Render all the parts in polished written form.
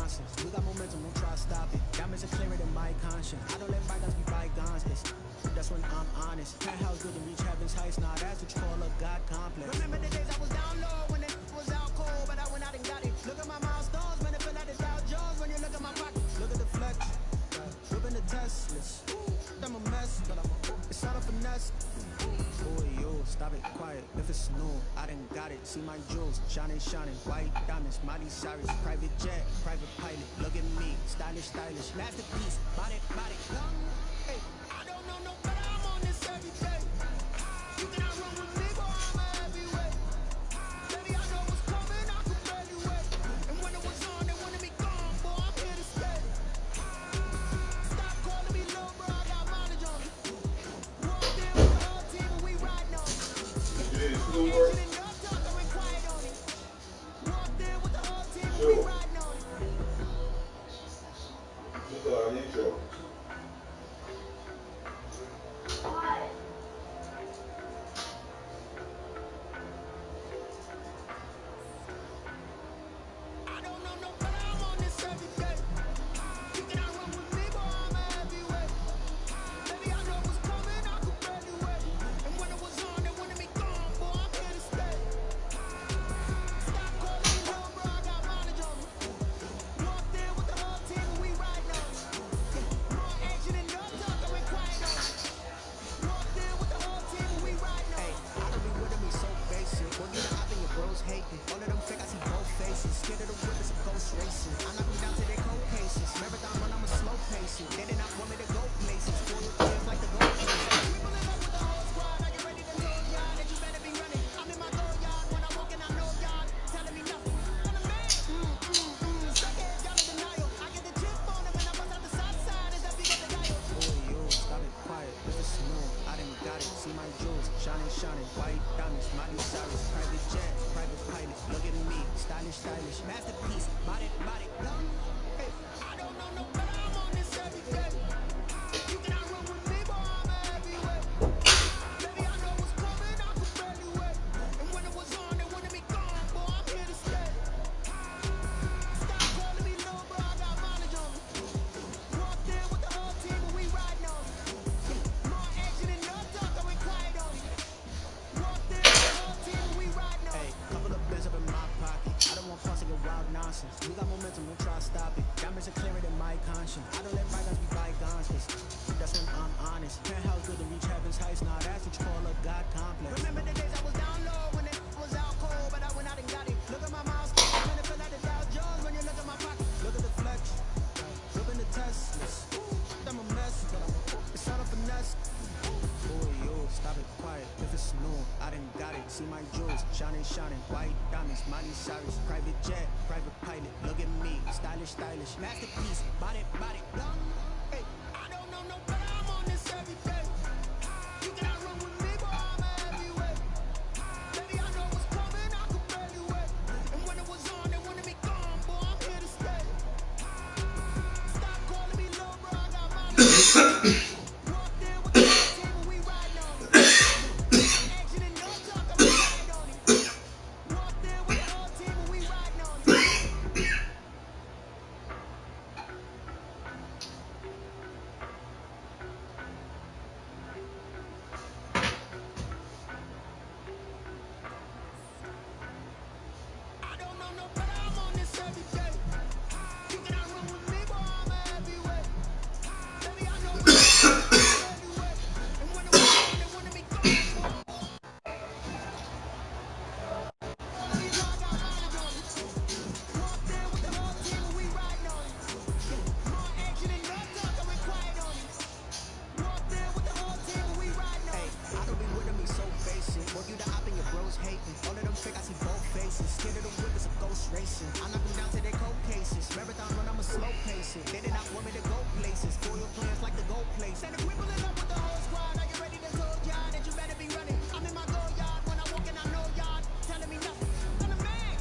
nonsense. We got momentum, won't try to stop it. Diamonds are clearer than my conscience. I don't let bygones be bygones. That's when I'm honest. Penthouse good to reach heaven's heights. Nah, that's what you call a God complex. Remember the days I was down low when it was out cold, but I went out and got it. Look at my milestones, man, it feel like the Dow Jones when you look at my pockets. Look at the flex, whipping the Teslas. I'm a mess, but it's not a finesse. Boy, yo, stop it, quiet. If it's new, I done got it. See my jewels, shining, shining, white diamonds, Miley Cyrus, private jet, private pilot. Look at me, stylish, stylish, masterpiece, body, hey, I don't know no better, I'm on this every day. You cannot run with me, boy, I'm a heavyweight. Baby, I know what's coming, I can barely wait. And when it was on, they wanted me gone, boy, I'm here to stay. Stop calling me little bro, I got mileage on me. Walked in with the whole team and we riding on it. Engine and up talk, I went quiet on it. Walked in with the whole team and we riding on it. I don't know no better, I'm on this every day. You cannot run with me, boy, I'm a heavyweight. Baby, I know what's coming, I could barely wait. And when it was on, they wanted me gone, boy, I'm here to stay. Stop calling me little bro, I got mileage on me. Walked in with the whole team and we riding on it. More action and no talk, I went quiet on it. Walked in with the whole team and we riding on it. I don't be with me so basic. When you the op and your bros hating. All of them fake, I see both faces. Scared of the whip, it's a ghost racing. I knock them down to their cold cases. Marathon run, I'm a slow pacing. They did not want me to go places. Foil your players like the gold places. We pulling up with the whole squad. Are you ready to told y'all that you better be running? I'm in my go yard. When I walk in, I know y'all telling me nothing. On the man, suck it, y'all in denial. I get the chip on them and I bust out the south side. Is that because the dial? Boy, yo, stop it, quiet. If it's new, I done got it. See my jewels, shining, shining, white diamonds, Miley Cyrus, private jet, private pilot. Look at me, stylish, stylish, masterpiece, body, hey, I don't know no better, I'm on this every day. You cannot run with me, boy, I'm a heavyweight. Baby, I know what's coming, I could barely wait. And when it was on, they wanted me gone, boy, I'm here to stay. Stop calling me little bro, I got mileage on me. Walked in with the whole team and we riding on it. More action and no talk, I went quiet on it. Walked in with the whole team and we riding on it. Hey, couple of bins up in my pocket. I don't want fussing and wild nonsense. We got momentum, won't try to stop it. Diamonds are clearer than my conscience. I don't let bygones be bygones. That's when I'm honest. Penthouse good to reach heaven's heights. Nah, that's what you call a God complex. Remember the days I was down low when it was out cold, but I went out and got it. Look at my milestones, man, it feel like the Dow Jones when you look at my pocket. Look at the flex, whipping the Teslas. I'm a mess, but it's not a finesse. Boy, yo, stop it, quiet. If it's new, I done got it. See my jewels, shining, shining, white diamonds, Miley Cyrus, private jet, private pilot. Look at me, stylish, stylish, masterpiece, body, hey, I don't know no better, I'm on this every day. You cannot run with me, boy, I'm a heavyweight. Baby, I know what's coming, I could barely wait. And when it was on, they wanted me gone, boy, I'm here to stay. Stop calling me little bro, I got mileage. Walked in with the whole team and we riding on it. Action and no talk, I went quiet on it. Walked in with the whole team and we riding on it. I don't know no better, I'm on this every day. You cannot run with me, boy, I'm a heavyweight. Baby, I know what's coming, I could barely wait. And when it was on, they wanted me gone, boy. I got mileage on me. Walked in with the whole team and we riding on it. More action and no talk, I went quiet on it. Walked in with the whole team and we riding on it. I don't be with me so basic. Boy, you the op and your bros hating. All of them fake, I see both faces. Scared of the whip, it's a ghost racing. I knock them down to their cold cases. Marathon run, I'm a slow pacing. They did not want me to go places. Foil your plans like the gold place. And if we pulling up with the whole squad, are you ready to told y'all that you better be running? I'm in my go yard. When I walk in, I know y'all telling me nothing. On the man,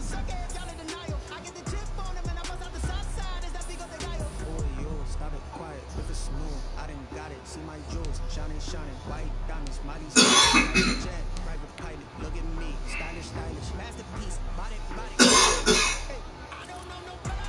suck it, y'all in denial. I get the chip on them and I bust out the south side. Is that because they dial? Boy, yo, stop it, quiet. If it's new, I done got it. See my jewels, shining, shining, white diamonds, Miley Cyrus, private jet, private pilot. Look at me, stylish, stylish, masterpiece, body, hey, I don't know no better.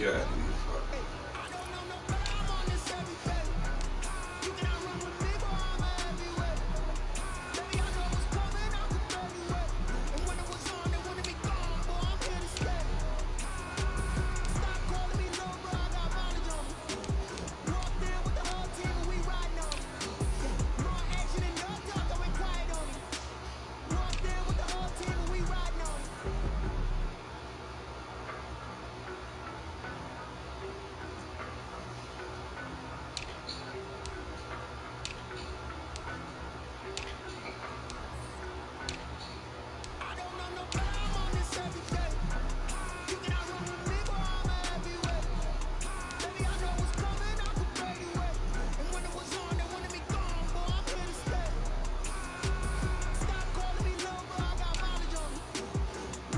God, I don't know no better, I'm on this every day. You cannot run with me, boy, I'm a heavyweight. Baby, I know what's coming, I could barely wait. And when it was on, they wanted me gone, boy, I'm here to stay. Stop calling me low, bro, I got mileage on me. Walked in with the whole team and we riding on it. More action and no talk, I went quiet on it. Walked in with the whole team and we riding on it. I don't know no better, I'm on this every day. You cannot run with me, boy, I'm a heavyweight. Baby, I know what's coming, I could barely wait. And when it was on, they wanted me gone, boy, I'm here to stay. Stop calling me low, bro, I got mileage on me.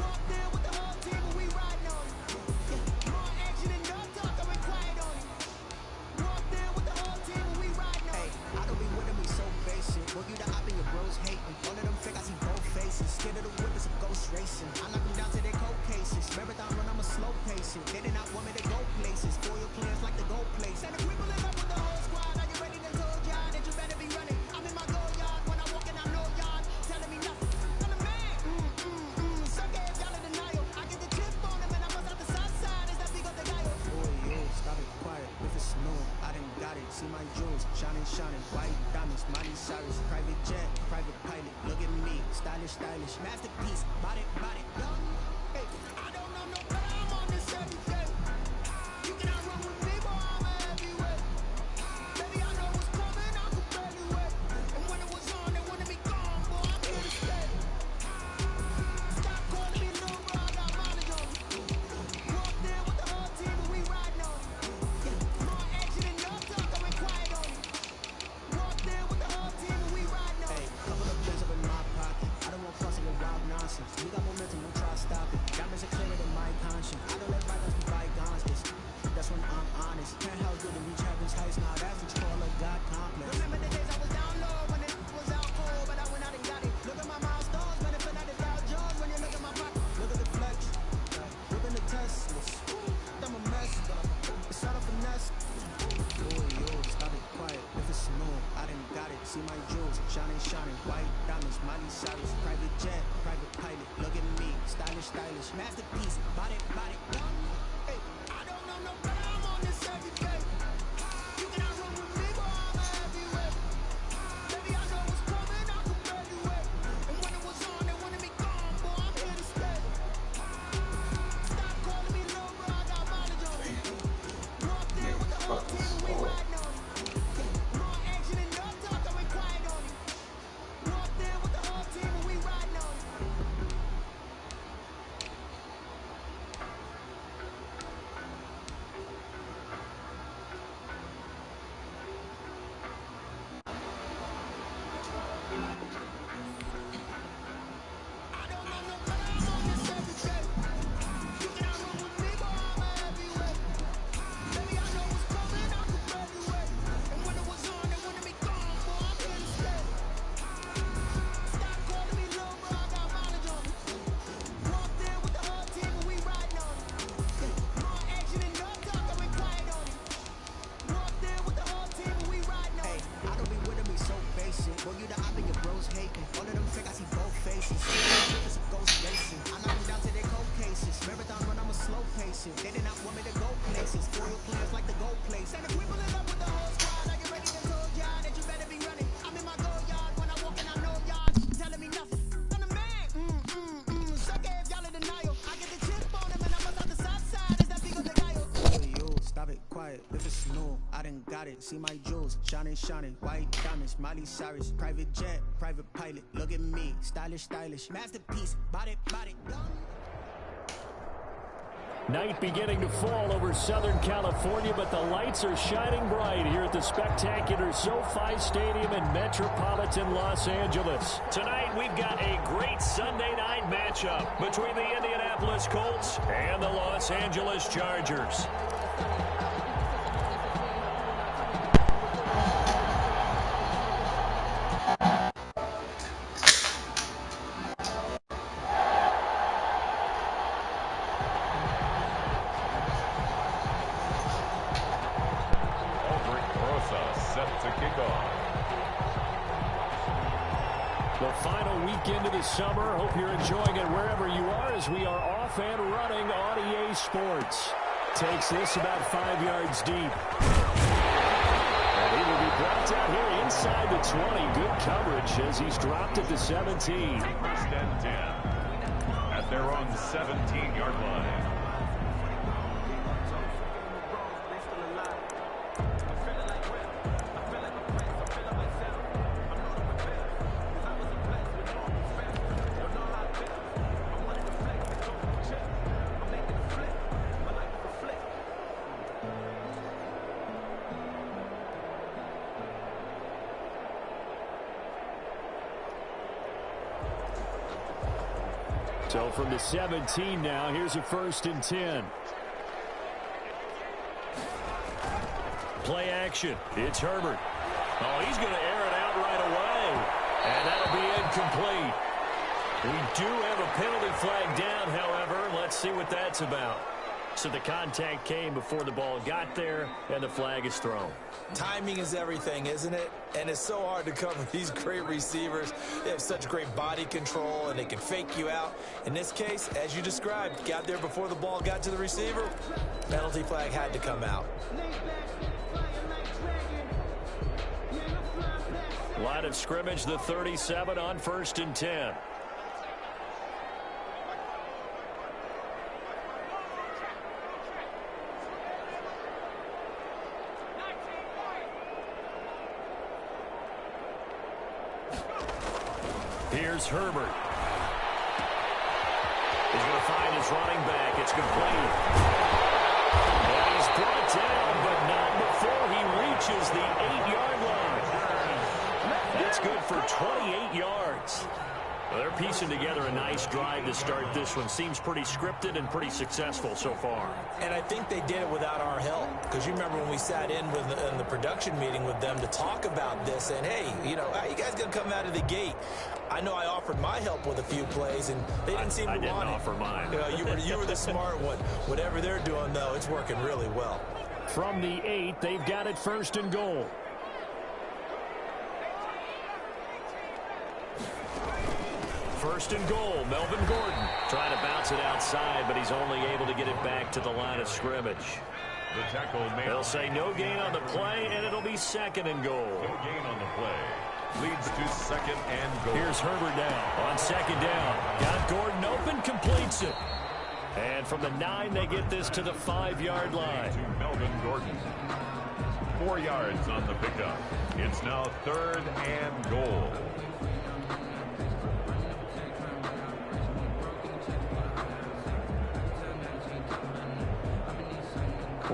Walked in with the whole team and we riding on it. More action and no talk, I went quiet on it. Walked in with the whole team and we riding on it. I don't be winning me so basic. Well, you the op and your bros hating. All of them fake, I see both faces. Scared of the whip, it's a ghost racing. I knock them down to their cold cases. Marathon run, I'm a slow pacing. They did not want me to go places. Foil plans like the gold place. And the people in love with the whole squad. Are you ready to told y'all that you better be running? I'm in my go yard. When I walk in, I know y'all telling me nothing. I'm the man. Suck ass, y'all in denial. I get the chip on them and I bust out the south side. Is that big of the guy? Boy, yo, stop it quiet. If it's snow, I done got it. See my jewels, shining, shining. White diamonds, Miley Cyrus. Private jet, private pilot. Look at me, stylish, stylish. Masterpiece, body, body. Young, hey. I don't know no better, I'm on this every day. You cannot run with me, boy, I'm a heavyweight. Baby, I know what's coming, I could barely wait. And when it was on, they wanted me gone, boy, I'm here to stay. Stop calling me low, bro, I got mileage on me. Walked in with the whole team and we riding on it. More action and no talk, I went quiet on it. Walked in with the whole team and we riding on Hey, it. couple of plays up in my pocket. I don't want fussing with wild nonsense. We got momentum, don't try to stop it. Diamonds are clearer than my conscience. I don't let bygones be bygones. That's when I'm honest. Penthouse good to reach heaven's heights. Now that's what you call a God complex. Remember the days I was down low when it was out cold, but I went out and got it. Look at my milestones, man, it feel like the Dow Jones when you look at my pocket. Look at the flex. Whipping the Teslas. I'm a mess. It's all a finesse. Boy, yo, stop it quiet. If it's snow, I done got it. See my jewels, shining, shining. White diamonds, Miley Cyrus. Private jet, private pilot. Look at me, stylish, stylish. Masterpiece, body, body. Hey, I don't know no better, I'm on this every day. You cannot run with me, boy, I'm a heavyweight. Baby, I know what's coming, I could barely wait. And when it was on, they wanted me gone, boy, I'm here to stay. Stop calling me low, bro, I got mileage on me. Walked in with the whole team and we riding on it. More action and no talk, I went quiet on it. Walked in with the whole team and we riding on it. I don't know no better, I'm on this every day. You cannot run with me, boy, I'm a heavyweight. Baby, I know what's coming, I could barely wait. And when it was on, they wanted me gone, boy, I'm here to stay. Stop calling me low, bro, I got mileage on me. Walked in with the whole team and we riding on it. More action and no talk, I went quiet on it. Walked in with the whole team and we riding on Hey, it. I don't be winning me so basic. Well, you the op and your bros hating. All of them fake, I see both faces. It's a ghost racing. I knock them down to their cold cases. Marathon run, I'm a slow pacing. They did not want me to go places. Foil plans like the gold place. And the people in love with the whole squad. Are you ready to told y'all that you better be running? I'm in my go yard. When I walk in, I know y'all telling me nothing. I'm the man. Suck ass, y'all in denial. I get the chip on them and I bust out the south side. Is that big of the guy? Boy, yo, stop it quiet. If it's snow, I done got it. See my jewels, shining, shining. White diamonds, Miley Cyrus. Private jet, private pilot. Look at me, stylish, stylish. Masterpiece, body, body. Night beginning to fall over Southern California, but the lights are shining bright here at the spectacular SoFi Stadium in metropolitan Los Angeles. Tonight, we've got a great Sunday night matchup between the Indianapolis Colts and the Los Angeles Chargers. The final weekend of the summer. Hope you're enjoying it wherever you are as we are off and running on EA Sports. Takes this about 5 yards deep. And he will be brought down here inside the 20. Good coverage as he's dropped at the 17. First and 10 at their own 17-yard line. So from the 17 now, here's a 1st and 10. Play action. It's Herbert. Oh, he's going to air it out right away. And that'll be incomplete. We do have a penalty flag down, however. Let's see what that's about. So the contact came before the ball got there, and the flag is thrown. Timing is everything, isn't it? And it's so hard to cover these great receivers. They have such great body control, and they can fake you out. In this case, as you described, got there before the ball got to the receiver. Penalty flag had to come out. Line of scrimmage, the 37 on 1st and 10. Here's Herbert. He's going to find his running back. It's complete. And he's brought down, but not before he reaches the 8-yard line. That's good for 28 yards. Well, they're piecing together a nice drive to start this one. Seems pretty scripted and pretty successful so far. And I think they did it without our help. Because you remember when we sat in the production meeting with them to talk about this. And, hey, you guys going to come out of the gate. I know I offered my help with a few plays, and they didn't seem to want it. I didn't offer mine. You were the smart one. Whatever they're doing, though, it's working really well. From the 8, they've got it 1st and goal. First and goal, Melvin Gordon trying to bounce it outside, but he's only able to get it back to the line of scrimmage. The tackle made. They'll say no gain on the play, and it'll be 2nd and goal. No gain on the play. Leads to 2nd and goal. Here's Herbert now on 2nd down. Got Gordon open, completes it. And from the 9, they get this to the 5-yard line. To Melvin Gordon. 4 yards on the pickup. It's now 3rd and goal.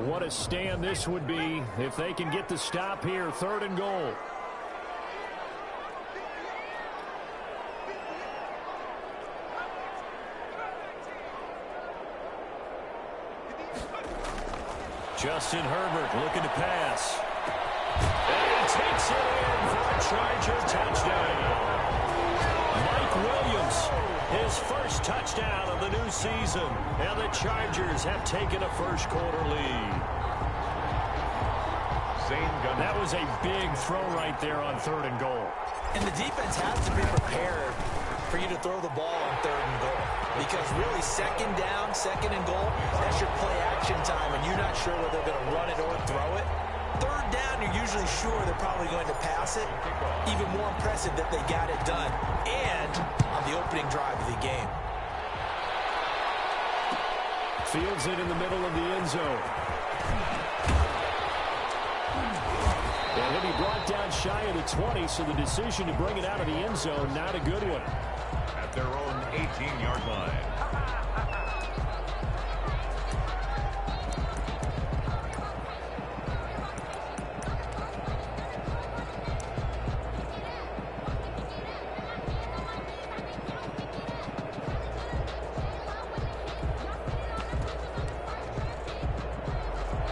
What a stand this would be if they can get the stop here. 3rd and goal. Justin Herbert looking to pass. And he takes it in for a Charger touchdown. Mike Williams, his first touchdown of the new season. And the Chargers have taken a first-quarter lead. That was a big throw right there on 3rd and goal. And the defense has to be prepared for you to throw the ball on 3rd and goal. Because really, 2nd down, 2nd and goal, that's your play action time, and you're not sure whether they're going to run it or throw it. 3rd down, you're usually sure they're probably going to pass it. Even more impressive that they got it done. And on the opening drive of the game. Fields it in the middle of the end zone. And he'll be brought down shy of the 20, so the decision to bring it out of the end zone, not a good one. At their own 18-yard line.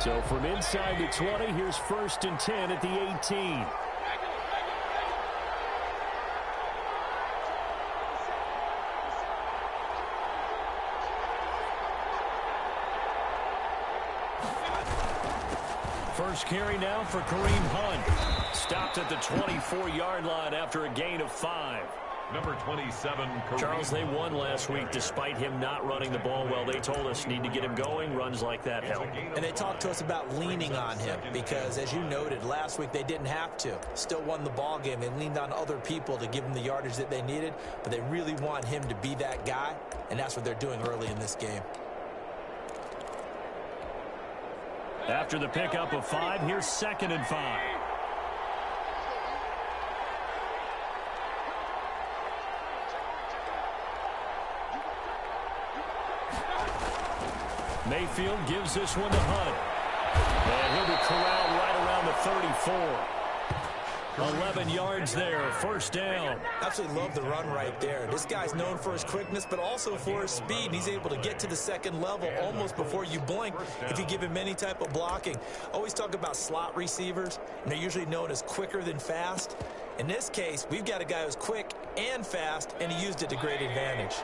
So from inside the 20, here's 1st and 10 at the 18. First carry now for Kareem Hunt. Stopped at the 24-yard line after a gain of 5. Number 27, Charles, they won last week despite him not running the ball well. They told us need to get him going. Runs like that help. And they talked to us about leaning on him because, as you noted, last week they didn't have to. Still won the ball game. They leaned on other people to give them the yardage that they needed, but they really want him to be that guy, and that's what they're doing early in this game. After the pickup of 5, here's 2nd and 5. Mayfield gives this one to Hunt. And he'll be corralled right around the 34. 11 yards there, 1st down. Absolutely love the run right there. This guy's known for his quickness, but also for his speed. And he's able to get to the 2nd level almost before you blink if you give him any type of blocking. Always talk about slot receivers, and they're usually known as quicker than fast. In this case, we've got a guy who's quick and fast, and he used it to great advantage.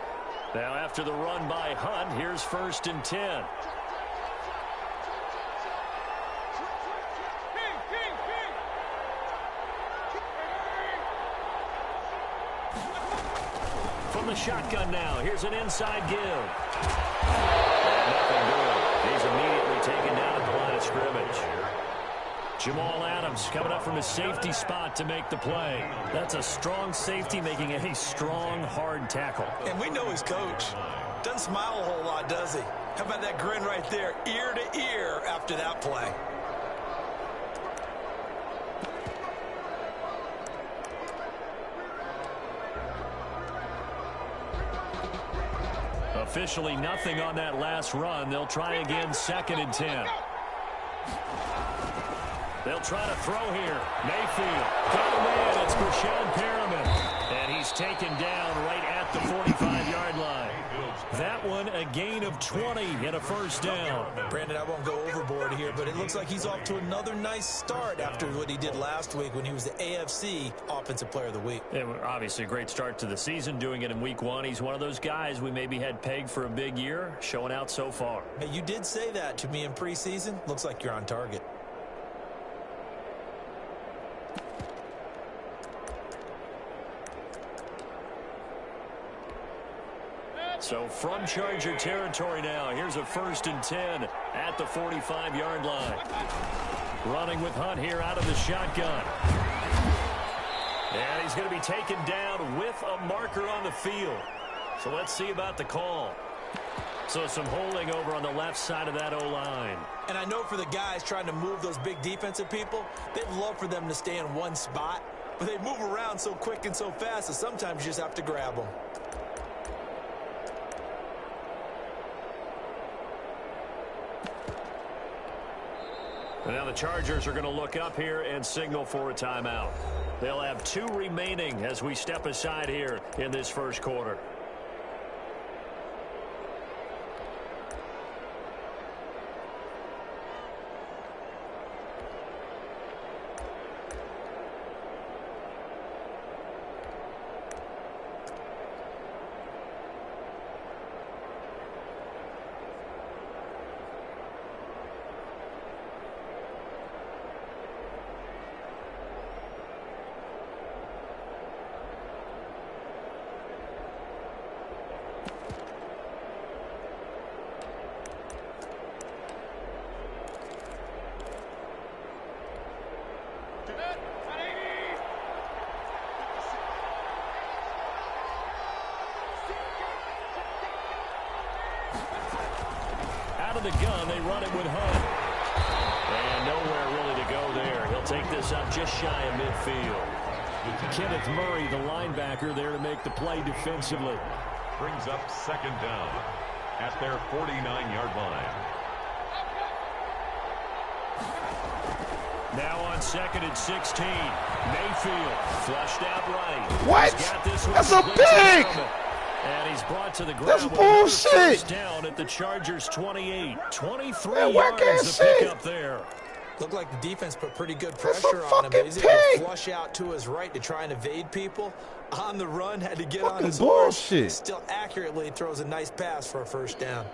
Now after the run by Hunt, here's 1st and 10. From the shotgun now, here's an inside give. And nothing doing. He's immediately taken down at the line of scrimmage. Jamal Adams coming up from his safety spot to make the play. That's a strong safety making a strong, hard tackle. And we know his coach. Doesn't smile a whole lot, does he? How about that grin right there, ear to ear after that play? Officially nothing on that last run. They'll try again, 2nd and 10. They'll try to throw here. Mayfield. Got man. It's Brashad Perriman. And he's taken down right at the 45-yard line. That one a gain of 20 and a 1st down. Brandon, I won't go overboard here, but it looks like he's off to another nice start after what he did last week when he was the AFC Offensive Player of the Week. Yeah, obviously a great start to the season, doing it in week 1. He's one of those guys we maybe had pegged for a big year, showing out so far. Hey, you did say that to me in preseason. Looks like you're on target. So from Charger territory now, here's a 1st and 10 at the 45-yard line. Running with Hunt here out of the shotgun. And he's going to be taken down with a marker on the field. So let's see about the call. So some holding over on the left side of that O-line. And I know for the guys trying to move those big defensive people, they'd love for them to stay in one spot. But they move around so quick and so fast that sometimes you just have to grab them. And now the Chargers are going to look up here and signal for a timeout. They'll have 2 remaining as we step aside here in this 1st quarter. Out of the gun, they run it with Hunt. And nowhere really to go there. He'll take this up just shy of midfield. Kenneth Murray, the linebacker, there to make the play defensively. Brings up 2nd down at their 49-yard line. Now on 2nd and 16. Mayfield flushed out right. What? That's a pick! And he's brought to the ground. That's bullshit. Down at the Chargers 28. 23 Man, yards to pick up there. Looked like the defense put pretty good pressure on him. He's able to flush out to his right to try and evade people. On the run, had to get on his horse. Still accurately throws a nice pass for a 1st down.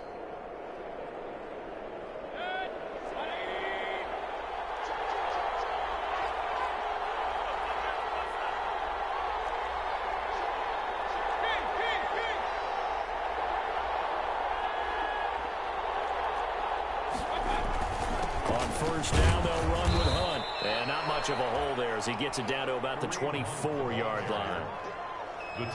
On first down, they'll run with Hunt. And not much of a hole there as he gets it down to about the 24-yard line.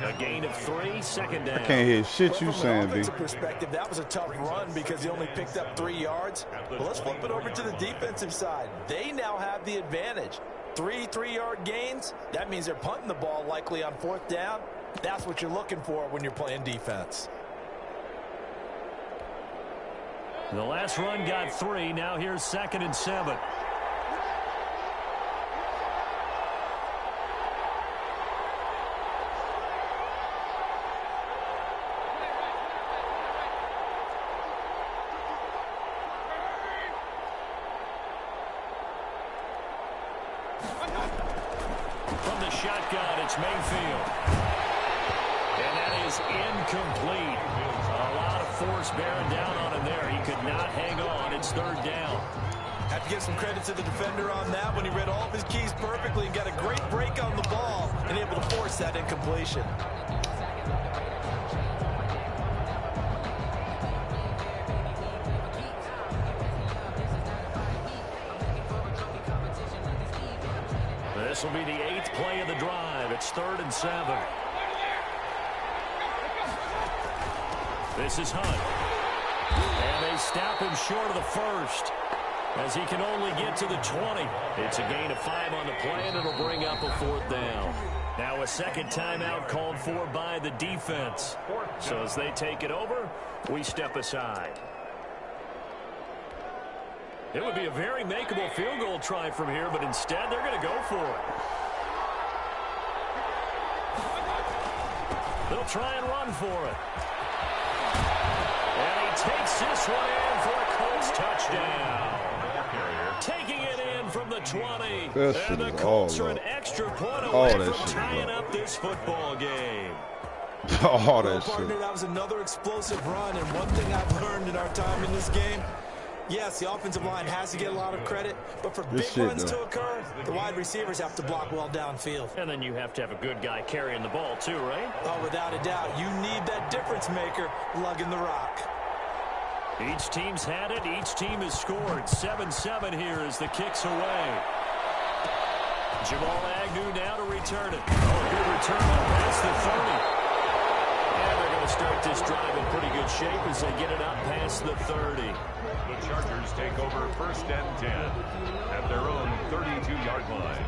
A gain of 3, second down. I can't hear shit you saying, B. From an offensive perspective, that was a tough run because he only picked up 3 yards. But let's flip it over to the defensive side. They now have the advantage. 3 3-yard gains. That means they're punting the ball likely on 4th down. That's what you're looking for when you're playing defense. The last run got 3. Now here's 2nd and 7. From the shotgun, it's Mayfield. And that is incomplete. A lot of force bearing down on him there. He could not hang on. It's 3rd down. Have to give some credit to the defender on that when he read all of his keys perfectly and got a great break on the ball and able to force that incompletion. This will be the 8th play of the drive. It's 3rd and 7. This is Hunt. And they stop him short of the 1st as he can only get to the 20. It's a gain of 5 on the play, and it'll bring up a 4th down. Now a second timeout called for by the defense. So as they take it over, we step aside. It would be a very makeable field goal try from here, but instead they're going to go for it. They'll try and run for it. And he takes this one in for a Colts touchdown. Taking it in from the 20. And the Colts are an extra point away from tying up this football game. All that partner, shit. that was another explosive run, and one thing I've learned in our time in this game, yes, the offensive line has to get a lot of credit, but for big runs to occur, the wide receivers have to block well downfield. And then you have to have a good guy carrying the ball too, right? Oh, without a doubt. You need that difference maker lugging the rock. Each team's had it. Each team has scored. 7-7 here as the kick's away. Jamal Agnew now to return it. Oh, good return past the 30. And they're going to start this drive in pretty good shape as they get it out past the 30. The Chargers take over 1st and 10 at their own 32-yard line.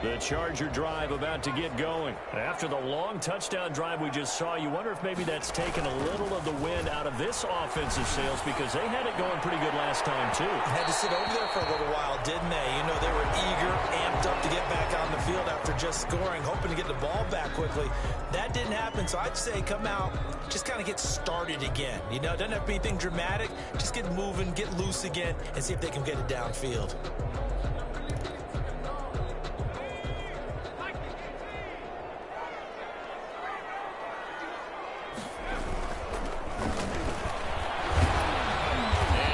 The Charger drive about to get going. After the long touchdown drive we just saw, you wonder if maybe that's taken a little of the wind out of this offensive sails because they had it going pretty good last time, too. Had to sit over there for a little while, didn't they? You know, they were eager, amped up to get back on the field after just scoring, hoping to get the ball back quickly. That didn't happen, so I'd say come out, just kind of get started again. You know, it doesn't have to be anything dramatic. Just get moving, get loose again, and see if they can get it downfield.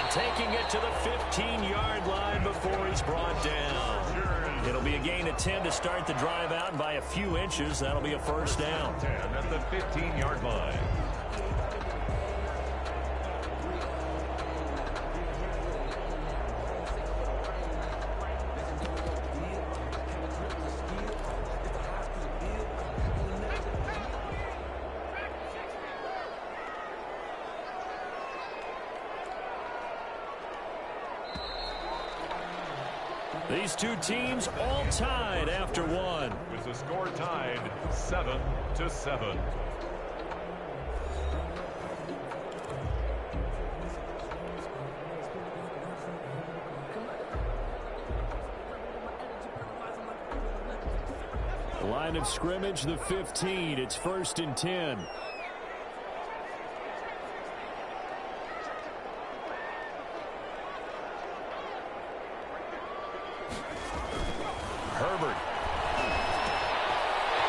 Taking it to the 15-yard line before he's brought down. It'll be a gain of 10 to start the drive out, and by a few inches, that'll be a 1st down. 10 at the 15-yard line. These two teams all tied after one. With the score tied 7-7. Line of scrimmage, the 15. It's 1st and 10. Herbert.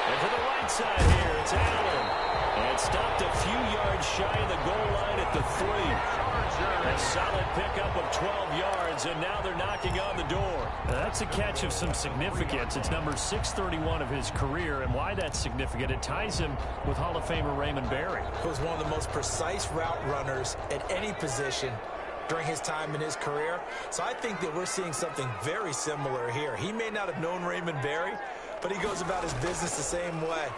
And to the right side here, it's Allen. And stopped a few yards shy of the goal line at the yards, and now they're knocking on the door. That's a catch of some significance. It's number 631 of his career, and why that's significant, it ties him with Hall of Famer Raymond Berry. He was one of the most precise route runners at any position during his time in his career. So I think that we're seeing something very similar here. He may not have known Raymond Berry, but he goes about his business the same way.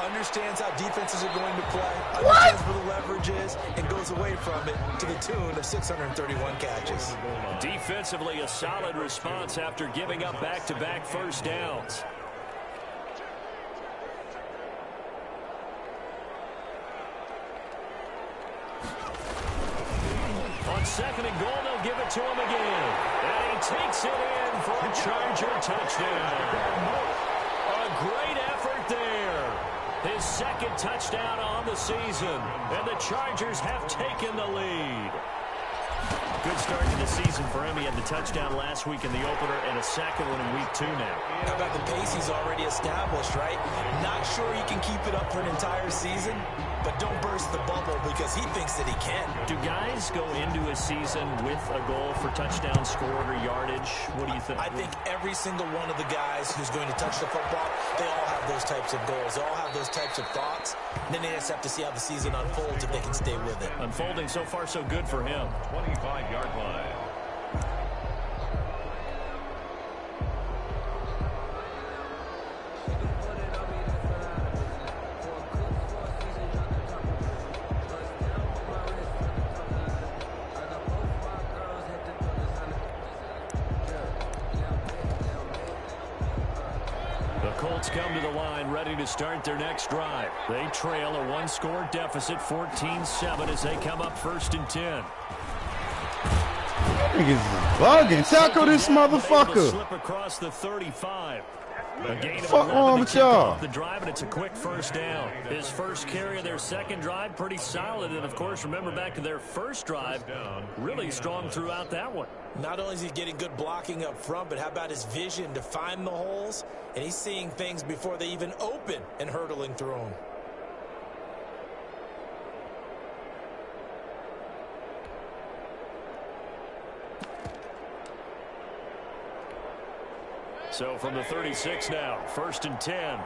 Understands how defenses are going to play, understands where the leverage is, and goes away from it to the tune of 631 catches. Defensively, a solid response after giving up back-to-back first downs. On second and goal, they'll give it to him again. And he takes it in for a Charger touchdown. A great effort there. His second touchdown on the season. And the Chargers have taken the lead. Good start to the season for him. He had the touchdown last week in the opener and a second one in week 2 now. How about the pace he's already established, right? Not sure he can keep it up for an entire season, but don't burst the bubble because he thinks that he can. Do guys go into a season with a goal for touchdown scored or yardage? What do you think? I think every single one of the guys who's going to touch the football, they all have those types of goals. They all have those types of thoughts. And then they just have to see how the season unfolds if they can stay with it. Unfolding so far so good for him. 25-yard line. Colts come to the line ready to start their next drive. They trail a one-score deficit, 14-7, as they come up 1st and 10. Niggas bugging. Tackle this motherfucker. Slip across the 35. A gain of Fuck 11 wrong to with kick y'all? off the drive, and it's a quick first down. His first carry of their second drive, pretty solid. And, of course, remember back to their first drive, really strong throughout that one. Not only is he getting good blocking up front, but how about his vision to find the holes? And he's seeing things before they even open and hurtling through them. So from the 36 now, 1st and 10.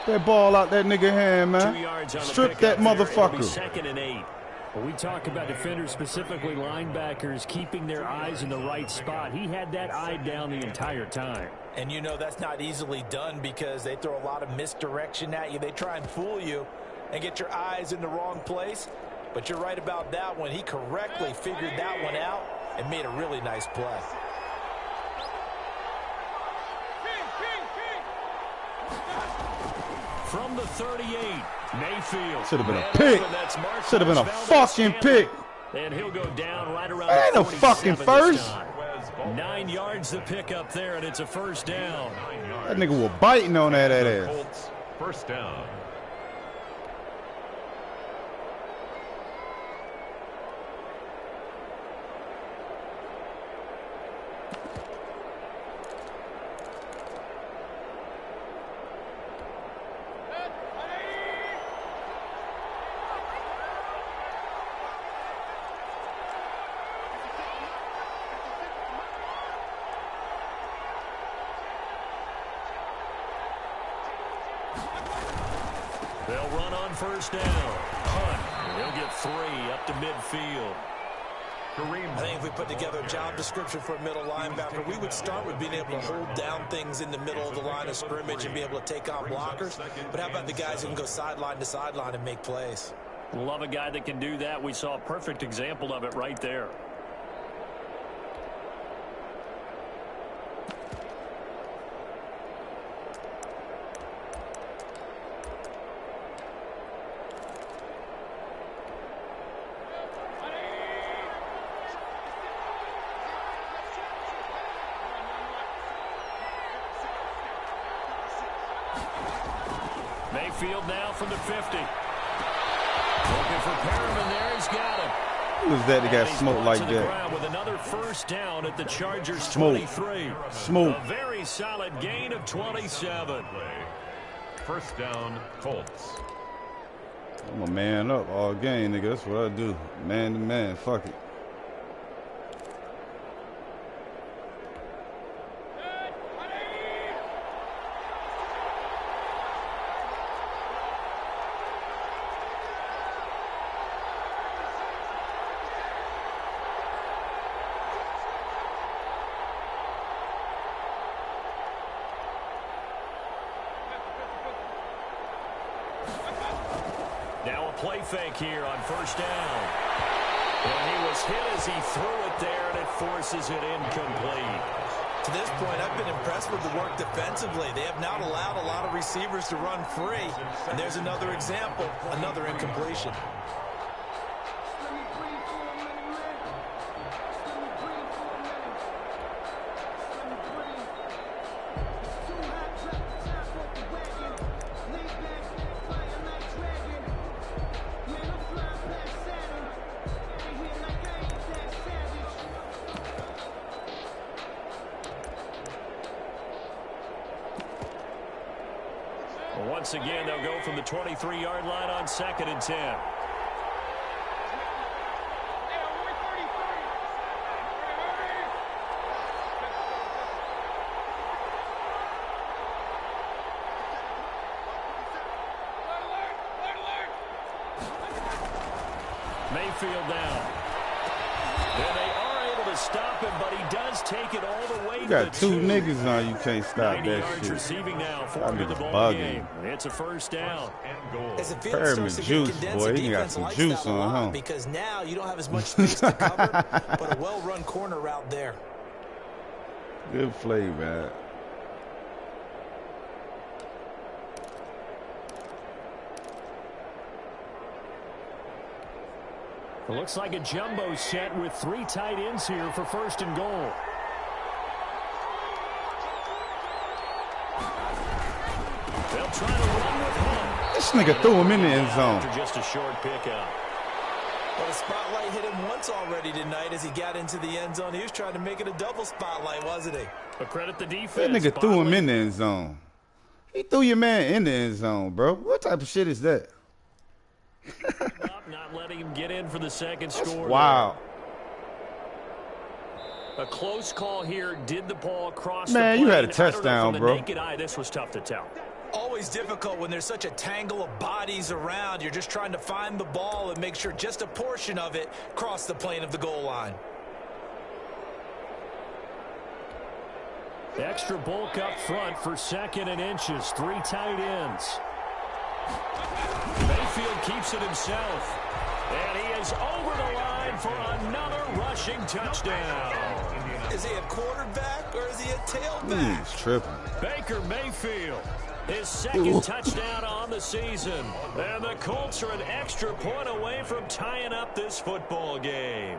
That ball out that nigga hand, 2 yards man. on the Strip that pickup there. It'll be motherfucker. 2nd and 8. When we talk about defenders, specifically linebackers, keeping their eyes in the right spot, he had that eye down the entire time. And you know that's not easily done because they throw a lot of misdirection at you. They try and fool you and get your eyes in the wrong place. But you're right about that one. He correctly figured that one out and made a really nice play. From the 38, Mayfield. Should have been a pick. Should have been a fucking pick. And he'll go down right around Ain't no 47 fucking this first. time. 9 yards to pick up there, and it's a first down. That nigga was biting on that ass. Colts, first down. They'll run on first down. Hunt. They'll get 3 up to midfield. I think if we put together a job description for a middle linebacker, we would start with being able to hold down things in the middle of the line of scrimmage and be able to take on blockers. But how about the guys who can go sideline to sideline and make plays? Love a guy that can do that. We saw a perfect example of it right there. Mayfield now from the 50. Looking for Perriman there. He's got him. Who was that that got smoked like that? With another first down at the Chargers' Smoke. 23. Smoke. A very solid gain of 27. First down, Colts. I'm a man up all game, nigga. That's what I do. Man to man. Fuck it. Play fake here on first down. And he was hit as he threw it there, and it forces it incomplete. To this point, I've been impressed with the work defensively. They have not allowed a lot of receivers to run free. And there's another example, another incompletion. Once again, they'll go from the 23-yard line on 2nd and 10. Mayfield down. And they are able to stop him, but he does take it all the way. You got two niggas on, you can't stop that shit. Receiving now for That the nigga's ball game. bugging. It's a first down. As the field Pyramid starts to juice, get condensed, boy. the He got defense some likes juice that a on, lot huh? because now you don't have as much space to cover, but a well-run corner route there. Good play, man. It looks like a jumbo set with 3 tight ends here for first and goal. They'll try to run with Hunt. This nigga threw him in the end zone. After just a short pickup. But a spotlight hit him once already tonight as he got into the end zone. He was trying to make it a double spotlight, wasn't he? But credit the defense. That nigga threw him in the end zone. He threw your man in the end zone, bro. What type of shit is that? Not letting him get in for the second score. Wow. A close call here. Did the ball cross Man, the you plane? had a touchdown, From bro. the naked eye, this was tough to tell. Always difficult when there's such a tangle of bodies around. You're just trying to find the ball and make sure just a portion of it crossed the plane of the goal line. Extra bulk up front for 2nd and inches. 3 tight ends. Mayfield keeps it himself. And he is over the line for another rushing touchdown. Is he a quarterback or is he a tailback? He's tripping. Baker Mayfield, his second touchdown on the season. And the Colts are an extra point away from tying up this football game.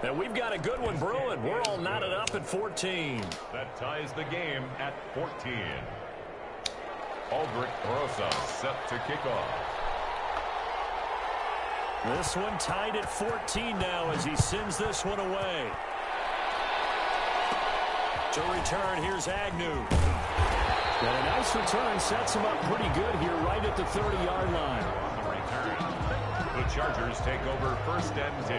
And we've got a good one brewing. We're all knotted up at 14. That ties the game at 14. Aldrich Rosa set to kick off. This one tied at 14 now as he sends this one away. To return, here's Agnew. And a nice return sets him up pretty good here right at the 30-yard line. On the return, the Chargers take over 1st and 10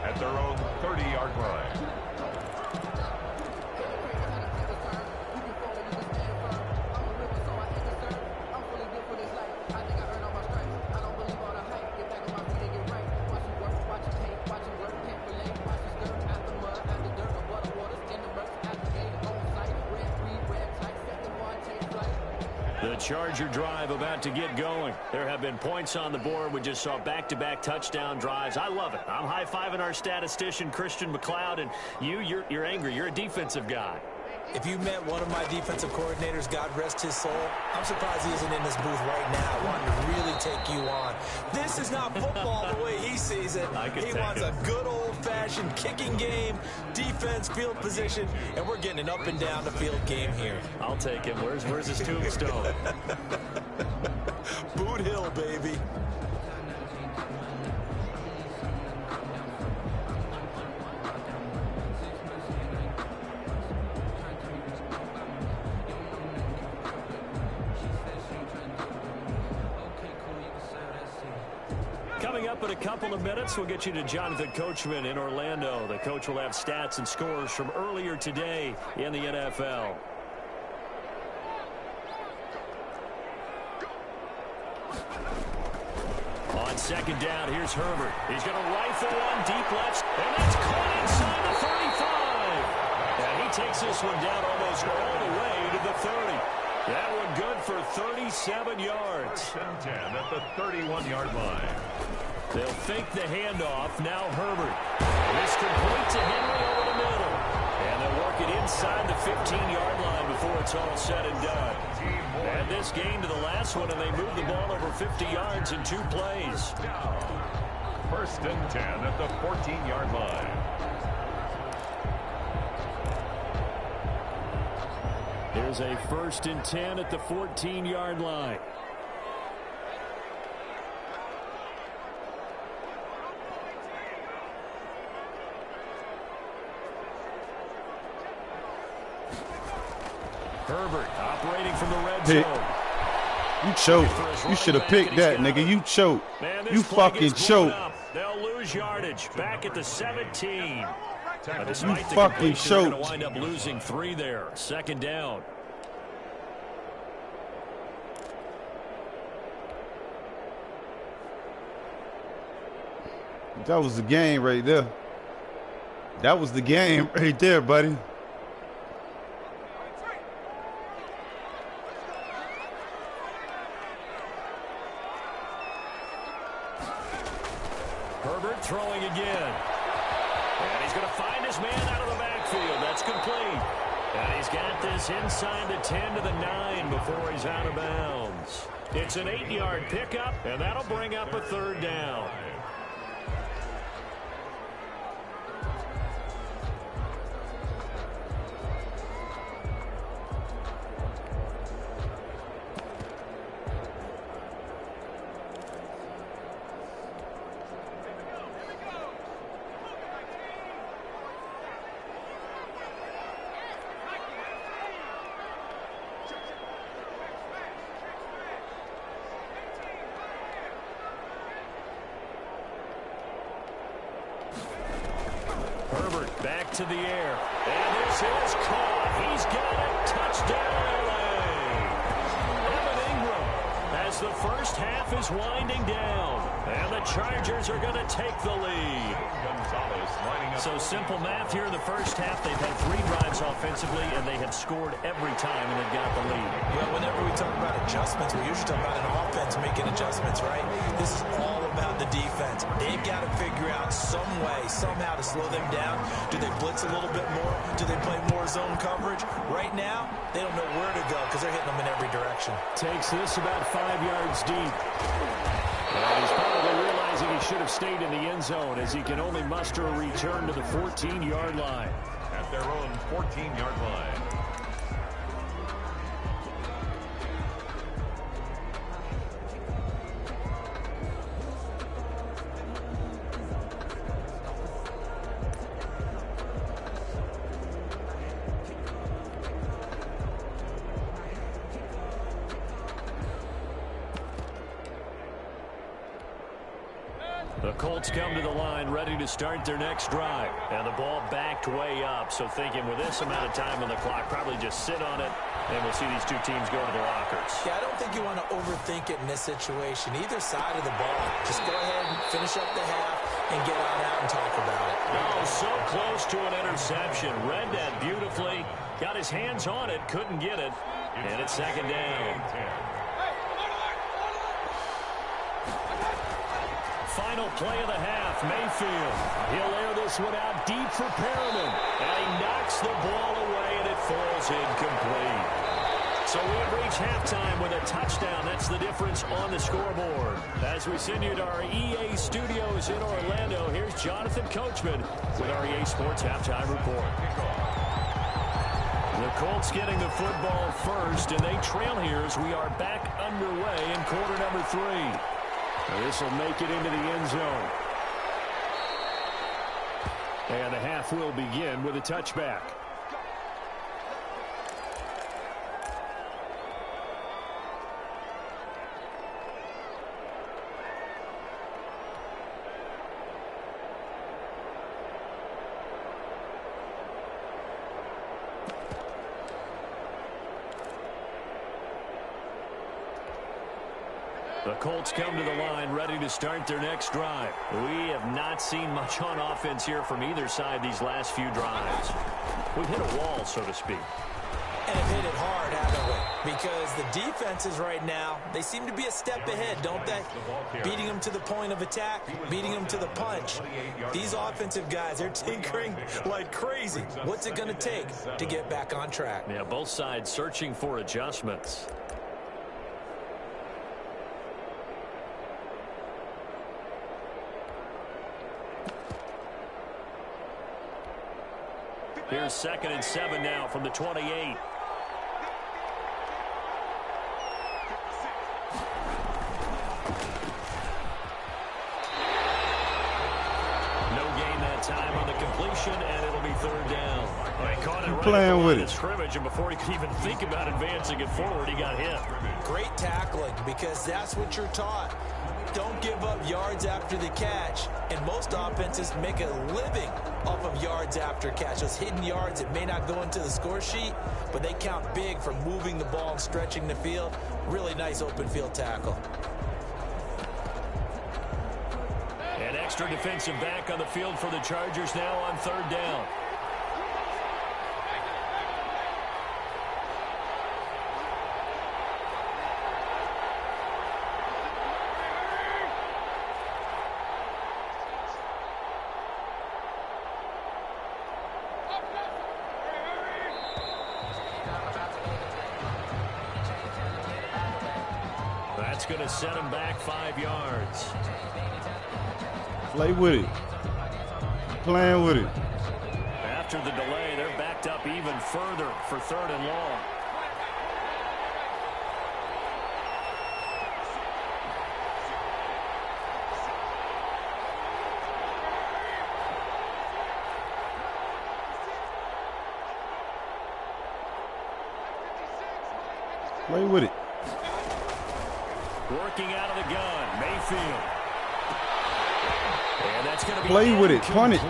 at their own 30-yard line. The Charger drive about to get going. There have been points on the board. We just saw back-to-back touchdown drives. I love it. I'm high-fiving our statistician, Christian McLeod, and you're angry. You're a defensive guy. If you met one of my defensive coordinators, God rest his soul, I'm surprised he isn't in this booth right now wanting to really take you on. This is not football the way he sees it. He wants a good old-fashioned kicking game, defense, field position, and we're getting an up and down the field game here. I'll take him. Where's his tombstone? Boot Hill, baby. Coming up in a couple of minutes, we'll get you to Jonathan Coachman in Orlando. The coach will have stats and scores from earlier today in the NFL. On second down, here's Herbert. He's going to rifle one deep left, and that's caught inside the 35. And he takes this one down almost all the way to the 30. That one good for 37 yards. 10 at the 31-yard line. They'll fake the handoff. Now Herbert. This complete to Henry over the middle. And they'll work it inside the 15-yard line before it's all said and done. And this game to the last one, and they move the ball over 50 yards in 2 plays. First and 10 at the 14-yard line. Here's a first and 10 at the 14-yard line. Herbert operating from the red zone. You choked. You should have picked that, nigga. You choked. You fucking choked. They'll lose yardage back at the 17. You fucking choked. They're going to wind up losing 3 there. Second down. That was the game right there. That was the game right there, buddy. Herbert throwing again. And he's going to find his man out of the backfield. That's complete. And he's got this inside the 10 to the 9 before he's out of bounds. It's an 8-yard pickup, and that'll bring up a third down. Herbert back to the air. And this is caught. He's got it. Touchdown, LA. Evan Ingram as the first half is winding down. And the Chargers are going to take the lead. So simple math here in the first half. They've had 3 drives offensively, and they have scored every time, and they've got the lead. Well, whenever we talk about adjustments, we usually talk about an offense making adjustments, right? This is all about the defense. They've got to figure out some way, somehow to slow them down. Do they blitz a little bit more? Do they play more zone coverage? Right now, they don't know where to go because they're hitting them in every direction. Takes this about 5 yards deep. And he's probably realizing he should have stayed in the end zone as he can only muster a return to the 14-yard line. At their own 14-yard line. The Colts come to the line ready to start their next drive. And the ball backed way up. So thinking with this amount of time on the clock, probably just sit on it, and we'll see these two teams go to the lockers. Yeah, I don't think you want to overthink it in this situation. Either side of the ball. Just go ahead and finish up the half and get on out and talk about it. Oh, so close to an interception. Read that beautifully. Got his hands on it, couldn't get it. And it's second down. Final play of the half, Mayfield. He'll air this one out deep for Perriman. And he knocks the ball away, and it falls incomplete. So we have reached halftime with a touchdown. That's the difference on the scoreboard. As we send you to our EA studios in Orlando, here's Jonathan Coachman with our EA Sports Halftime Report. The Colts getting the football first, and they trail here as we are back underway in quarter number 3. This will make it into the end zone. And the half will begin with a touchback. The Colts come to the line ready to start their next drive. We have not seen much on offense here from either side these last few drives. We've hit a wall, so to speak. And have hit it hard, haven't we? Because the defenses right now, they seem to be a step ahead, don't they? Beating them to the point of attack, beating them to the punch. These offensive guys, they're tinkering like crazy. What's it going to take to get back on track? Yeah, both sides searching for adjustments. Here's 2nd and 7 now from the 28. No gain that time on the completion, and it'll be 3rd down. They caught it right playing with it. Scrimmage, and before he could even think about advancing it forward, he got hit. Great tackling, because that's what you're taught. Don't give up yards after the catch, and most offenses make a living off of yards after catch. Those hidden yards that may not go into the score sheet, but they count big for moving the ball and stretching the field. Really nice open field tackle. An extra defensive back on the field for the Chargers now on 3rd down. That's going to set him back 5 yards. Play with it. Playing with it. After the delay, they're backed up even further for 3rd and long. Play with it. Working out of the gun, Mayfield. And that's going to be play with it, punt it.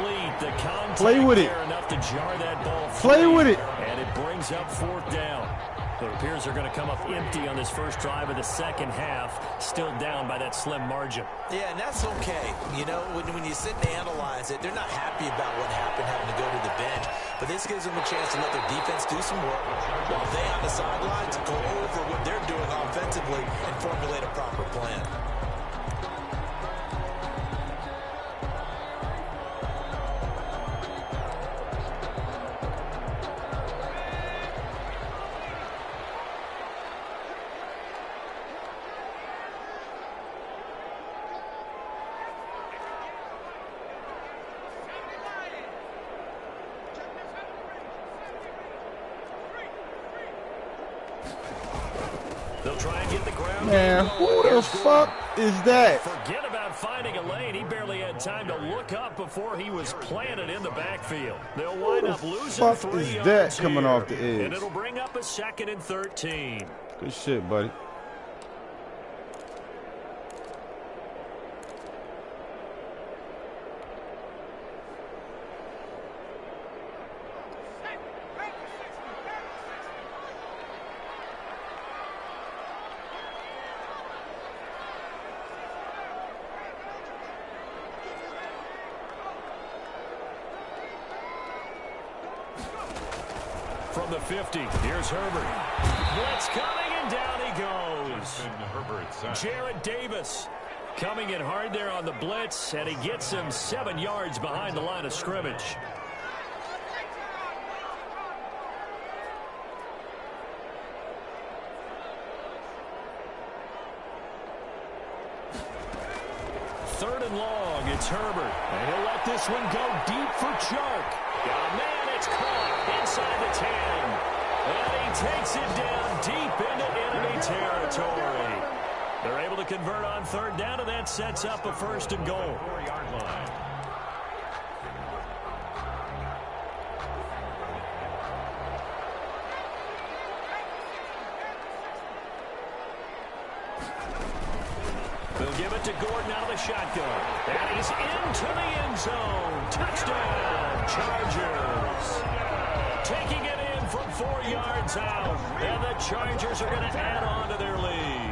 The play with it. Enough to jar that ball play free, with it. And it brings up 4th down. It appears they're going to come up empty on this first drive of the second half, still down by that slim margin. Yeah, and that's okay. You know, when you sit and analyze it, they're not happy about what happened having to go to the bench. But this gives them a chance to let their defense do some work while they on the sidelines go over what they're doing offensively and formulate a proper plan. They'll try and get the ground. Man, who the fuck is that? Forget about finding a lane. He barely had time to look up before he was planted in the backfield. They'll wind up losing 3 is yards that coming here, off the edge? And it'll bring up a 2nd and 13. Good shit, buddy. From the 50, here's Herbert. Blitz coming, and down he goes. Jared Davis coming in hard there on the blitz, and he gets him 7 yards behind the line of scrimmage. Third and long, it's Herbert. And he'll let this one go deep for Chark. Oh, man, it's caught inside the 10. And he takes it down deep into enemy territory. They're able to convert on third down, and that sets up a 1st and goal. 4-yard line. They'll give it to Gordon out of the shotgun. And he's into the end zone. Touchdown, Chargers. Taking it in from 4 yards out. And the Chargers are going to add on to their lead.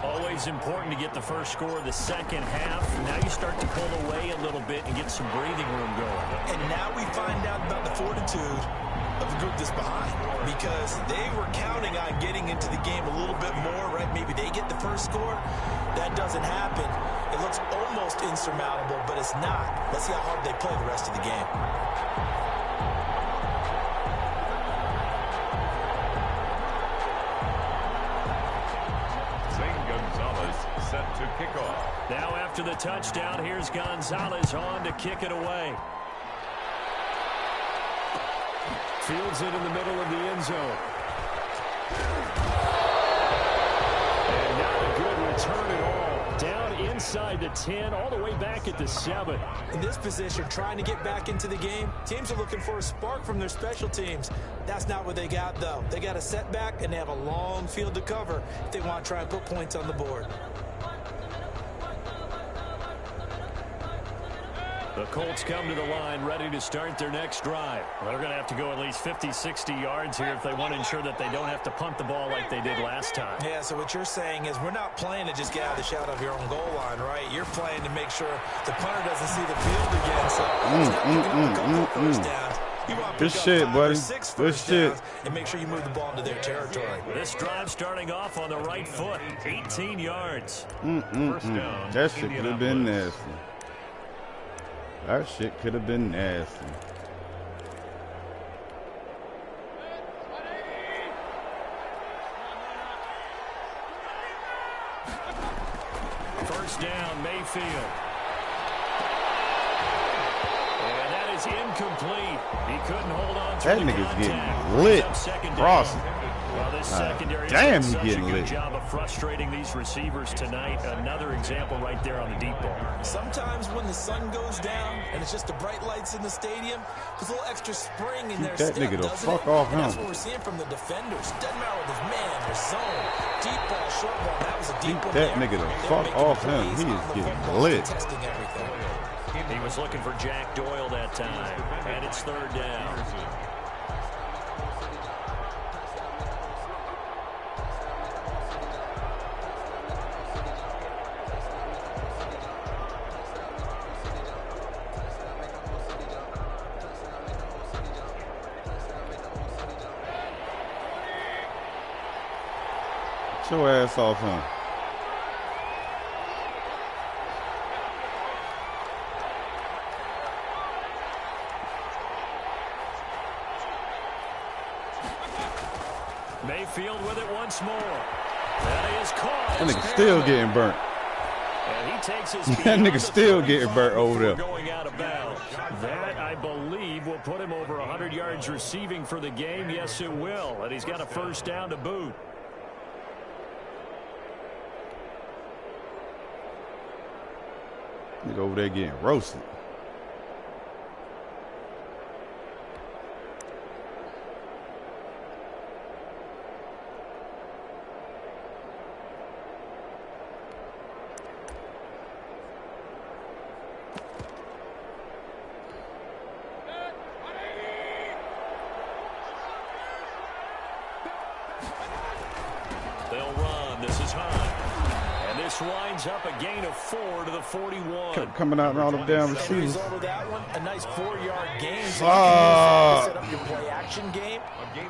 Always important to get the first score of the second half. Now you start to pull away a little bit and get some breathing room going. And now we find out about the fortitude of the group that's behind, because they were counting on getting into the game a little bit more, right? Maybe they get the first score. That doesn't happen. It looks almost insurmountable, but it's not. Let's see how hard they play the rest of the game. Set to kick off. Now after the touchdown, here's Gonzalez on to kick it away. Fields it in the middle of the end zone. And not a good return at all. Down inside the 10, all the way back at the 7. In this position, trying to get back into the game, teams are looking for a spark from their special teams. That's not what they got, though. They got a setback, and they have a long field to cover if they want to try and put points on the board. The Colts come to the line ready to start their next drive. Well, they're going to have to go at least 50, 60 yards here if they want to ensure that they don't have to punt the ball like they did last time. Yeah, so what you're saying is we're not playing to just get out of the shadow of your own goal line, right? You're playing to make sure the punter doesn't see the field again. So it's not picking up a couple first downs. You want to pick up 5 or 6 first downs and make sure you move the ball into their territory. This drive starting off on the right foot, 18 yards. First down, that shit could have been nasty. That shit could have been nasty. First down, Mayfield. And that is incomplete. He couldn't hold on to that the nigga's contact. getting lit. Crossing. Crossing. Well, this secondary damn, has he done such getting a good lit. job of frustrating these receivers tonight. Another example right there on the deep ball. Sometimes when the sun goes down and it's just the bright lights in the stadium, there's a little extra spring in their that step, nigga the doesn't fuck it? off And that's him. what we're seeing from the defenders. Doesn't matter with his man, their zone, deep ball, short ball. That was a deep one that there. nigga the They're fuck making off plays him. He on is the getting football, lit. testing everything. He was looking for Jack Doyle that time. And it's third down. Get your ass off him. Mayfield with it once more. That is caught. That nigga still getting burnt. And he takes his That nigga still getting burnt over there. Going out of bounds. That, I believe, will put him over 100 yards receiving for the game. Yes, it will. And he's got a first down to boot. Nigga over there getting roasted. They'll run. This is high. And this winds up a gain of 4 to the 41. Kept coming out and all them damn The receivers. result of that one, a nice 4-yard gain. So you can use that to set up your play action game,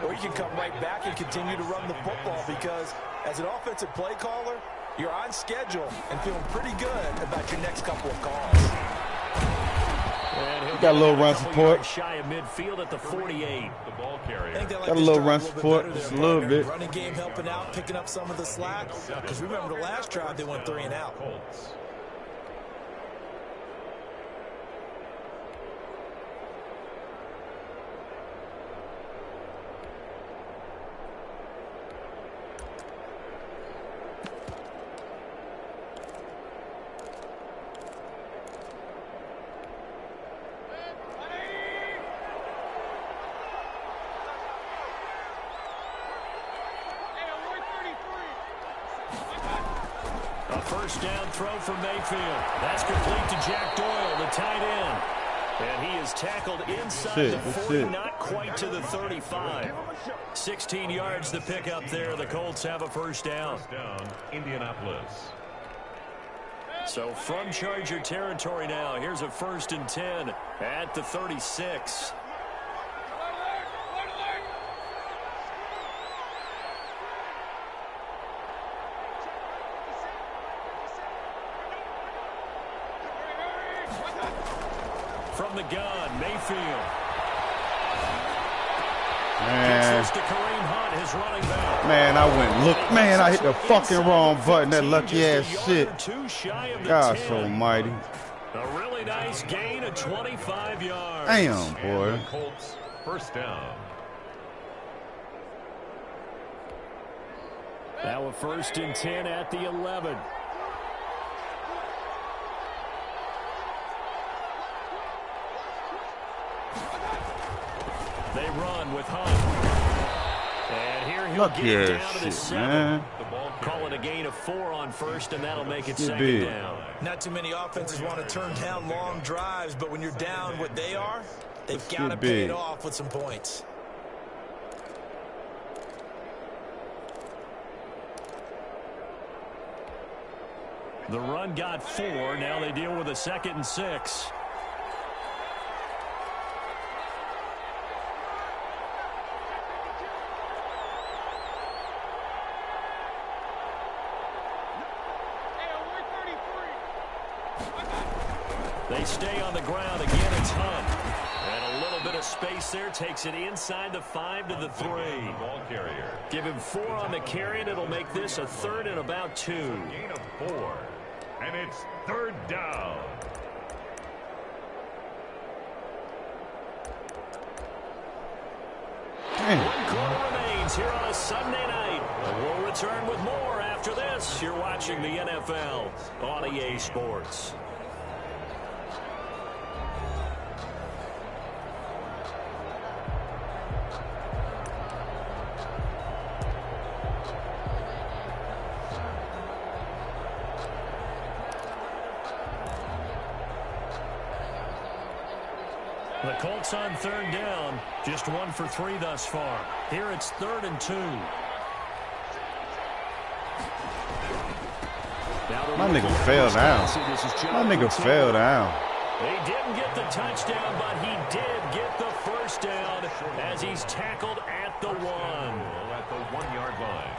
or you can come right back and continue to run the football, because as an offensive play caller, you're on schedule and feeling pretty good about your next couple of calls. Got a little run support. Shy of midfield at the 48. The ball carrier. Got a little run support, just a little bit. Running game helping out, picking up some of the slack. Because remember the last drive, they went 3 and out. Colts. first down throw for Mayfield. That's complete to Jack Doyle, the tight end. And he is tackled inside the 40, not quite to the 35. 16 yards the pickup there. The Colts have a first down. First down, Indianapolis. So from Charger territory now, here's a 1st and 10 at the 36. From the gun, Mayfield. Man. To Kareem Hunt, his running back. Man, I went look. Man, I hit the fucking wrong button. That lucky ass shit. Gosh almighty. A really nice gain of 25 yards. Damn, boy. And the Colts first down. Now a 1st and 10 at the 11. They run with Hunt. And here he'll get it down to the 7. Call it a gain of 4 on 1st, and that'll make it 2nd down. Not too many offenses want to turn down long drives, but when you're down what they are, they've got to pay it off with some points. The run got 4. Now they deal with a 2nd and 6. They stay on the ground. Again, it's Hunt. And a little bit of space there. Takes it inside the 5 to the 3. Ball carrier. Give him 4 on the carry, and it'll make this a 3rd and about 2. Gain of 4. And it's 3rd down. One quarter remains here on a Sunday night. We'll return with more after this. You're watching the NFL on EA Sports. The Colts on 3rd down, just 1 for 3 thus far. Here it's 3rd and 2. My nigga fell down. My nigga fell down. He didn't get the touchdown, but he did get the first down as he's tackled at the 1. At the 1-yard line.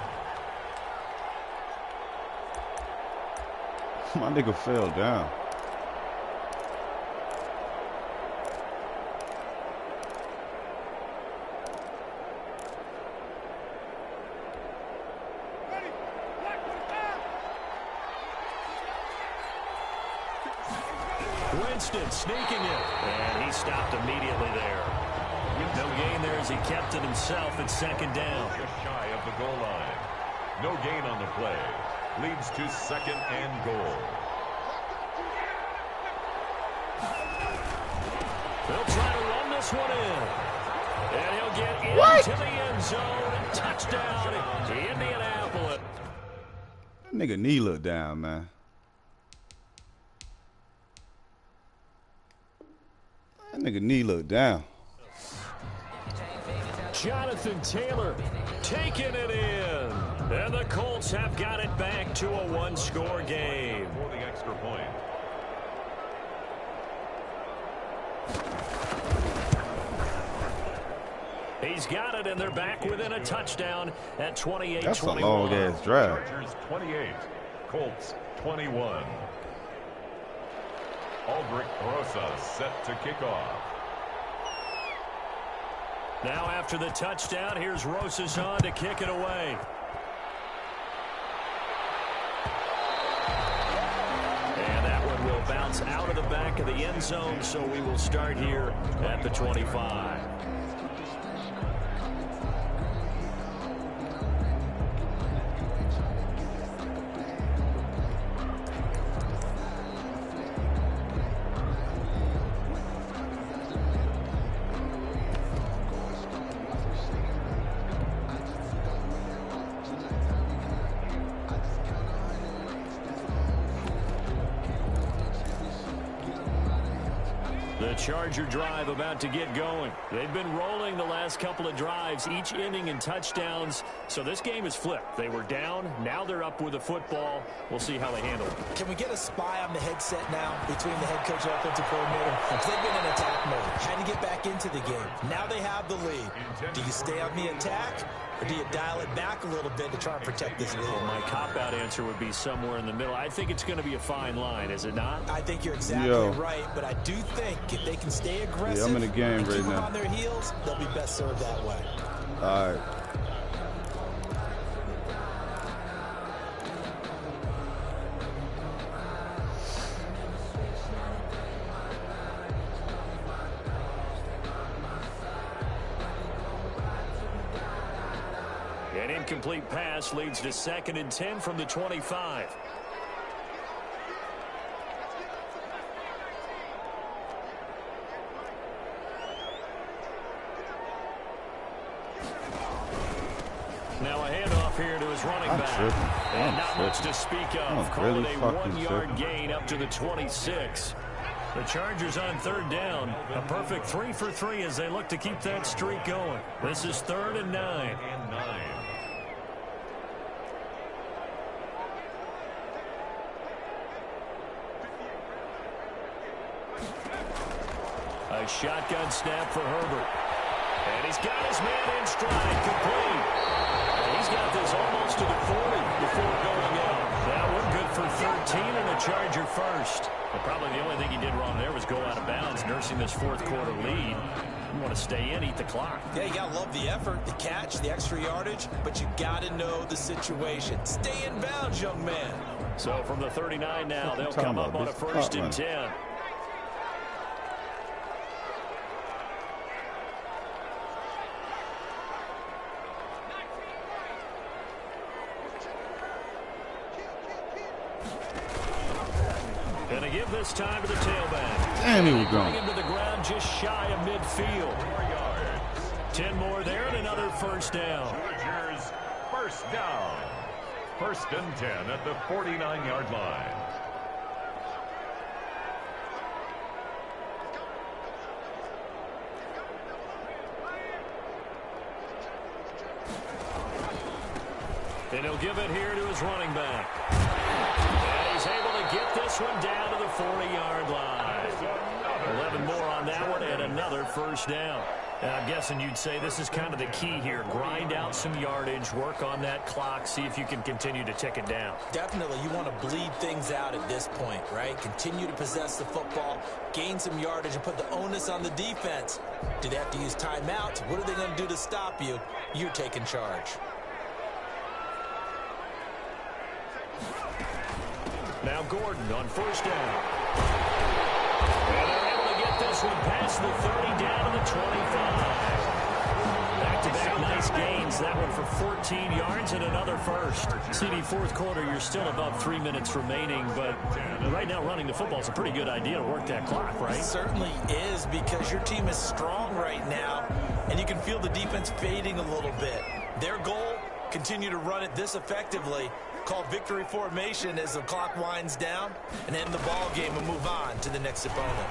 My nigga fell down. Winston sneaking it, and he stopped immediately there. No gain there as he kept it himself at 2nd down. Just shy of the goal line. No gain on the play. Leads to 2nd and goal. They'll try to run this one in. And he'll get into the end zone. Touchdown, Indianapolis. That nigga knee look down, man. That nigga knee look down. Jonathan Taylor taking it in. And the Colts have got it back to a 1-score game. For the extra point. He's got it, and they're back within a touchdown at 28-21. That's a long-ass drive. Chargers 28, Colts 21. Aldrich Rosa set to kick off. Now after the touchdown, here's Rosas on to kick it away. And that one will bounce out of the back of the end zone, so we will start here at the 25. The Charger drive about to get going. They've been rolling the last couple of drives, each inning in touchdowns. So this game is flipped. They were down. Now they're up with the football. We'll see how they handle it. Can we get a spy on the headset now between the head coach and offensive coordinator? They've been in attack mode. Had to get back into the game. Now they have the lead. Do you stay on the attack, or do you dial it back a little bit to try and protect this lead? Well, my cop-out answer would be somewhere in the middle. I think it's going to be a fine line, is it not? I think you're exactly right, but I do think if they can stay aggressive, I'm in the game and right keep them now. on their heels, they'll be best served that way. All right. An incomplete pass leads to 2nd and 10 from the 25. Now a handoff here to his running back. And not much to speak of. Call it a 1-yard gain up to the 26. The Chargers on 3rd down. A perfect 3 for 3 as they look to keep that streak going. This is 3rd and 9. A shotgun snap for Herbert. And he's got his man in stride, complete. And he's got this almost to the 40 before going out. That one good for 13 and a Charger first. But probably the only thing he did wrong there was go out of bounds, nursing this 4th quarter lead. You want to stay in, eat the clock. Yeah, you got to love the effort, the catch, the extra yardage, but you got to know the situation. Stay in bounds, young man. So from the 39 now, they'll come up on a 1st and 10. Gonna give this time to the tailback. Damn, he was Bring gone. him to the ground just shy of midfield. 10 more there and another 1st down. Chargers, 1st down. 1st and 10 at the 49-yard line. And he'll give it here to his running back. And he's able to get this one down to the 40-yard line. 11 more on that one and another 1st down. And I'm guessing you'd say this is kind of the key here. Grind out some yardage, work on that clock, see if you can continue to tick it down. Definitely, you want to bleed things out at this point, right? Continue to possess the football, gain some yardage, and put the onus on the defense. Do they have to use timeouts? What are they going to do to stop you? You're taking charge. Now Gordon on 1st down. And they're able to get this one past the 30 down to the 25. Back-to-back nice gains. That one for 14 yards and another 1st. CD 4th quarter, you're still about 3 minutes remaining, but right now running the football is a pretty good idea to work that clock, right? It certainly is, because your team is strong right now, and you can feel the defense fading a little bit. Their goal, continue to run it this effectively, called victory formation as the clock winds down, and end the ball game and move on to the next opponent.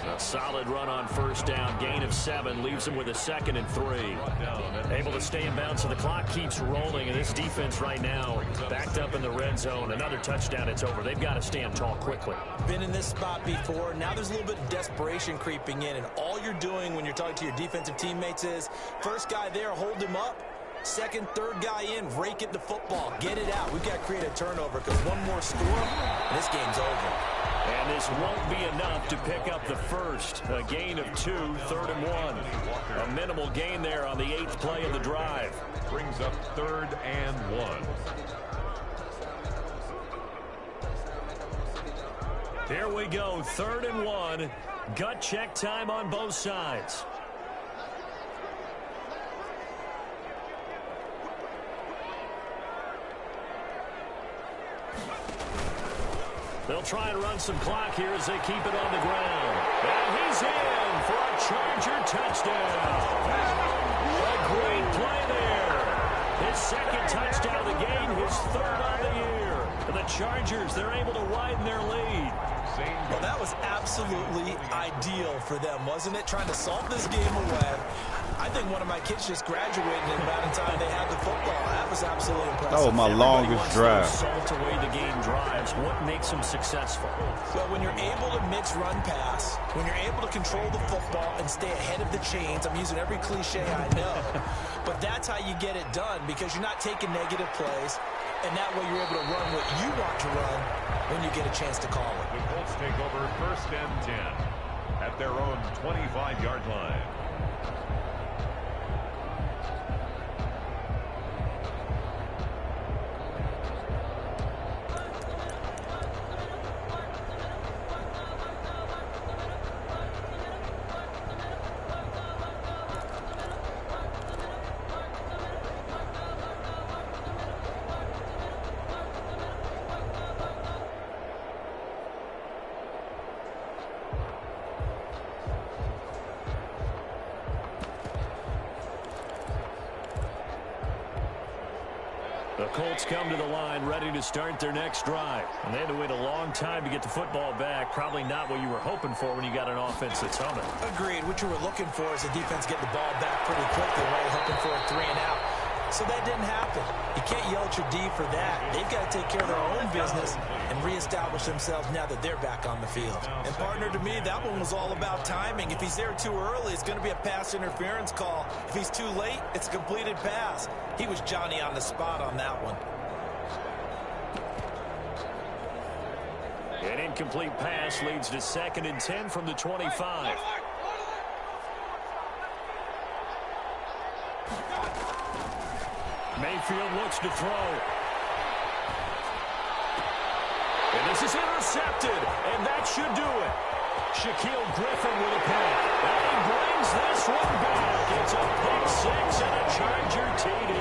A solid run on 1st down. Gain of 7 leaves them with a 2nd and 3. Able to stay in bounds, so the clock keeps rolling, and this defense right now backed up in the red zone. Another touchdown, it's over. They've got to stand tall quickly. Been in this spot before. Now there's a little bit of desperation creeping in, and all you're doing when you're talking to your defensive teammates is, first guy there, hold him up. 2nd, 3rd guy in, rake it the football. Get it out. We've got to create a turnover, because one more score, and this game's over. And this won't be enough to pick up the 1st. A gain of 2, 3rd and 1. A minimal gain there on the 8th play of the drive. Brings up 3rd and 1. Here we go, 3rd and 1. Gut check time on both sides. They'll try and run some clock here as they keep it on the ground. And he's in for a Charger touchdown. A great play there. His 2nd touchdown of the game, his 3rd on the year. And the Chargers, they're able to widen their lead. Same absolutely ideal for them, wasn't it? Trying to solve this game away. I think one of my kids just graduated in about the time they had the football. That was absolutely impressive. That was my longest drive. Salt away the game drives. What makes them successful? Well, when you're able to mix run pass, when you're able to control the football and stay ahead of the chains, I'm using every cliche I know, but that's how you get it done, because you're not taking negative plays, and that way you're able to run what you want to run when you get a chance to call it. The Colts take over 1st and 10 at their own 25-yard line. The Colts come to the line ready to start their next drive. And they had to wait a long time to get the football back. Probably not what you were hoping for when you got an offense that's humming. Agreed. What you were looking for is the defense getting the ball back pretty quickly, right? Hoping for a 3-and-out. So that didn't happen. You can't yell at your D for that. They've got to take care of their own business and reestablish themselves now that they're back on the field. And partner, to me, that one was all about timing. If he's there too early, it's going to be a pass interference call. If he's too late, it's a completed pass. He was Johnny on the spot on that one. An incomplete pass leads to 2nd and 10 from the 25. Mayfield looks to throw. And this is intercepted, and that should do it. Shaquille Griffin with a pick. And he brings this one back. It's a pick 6 and a Charger TD.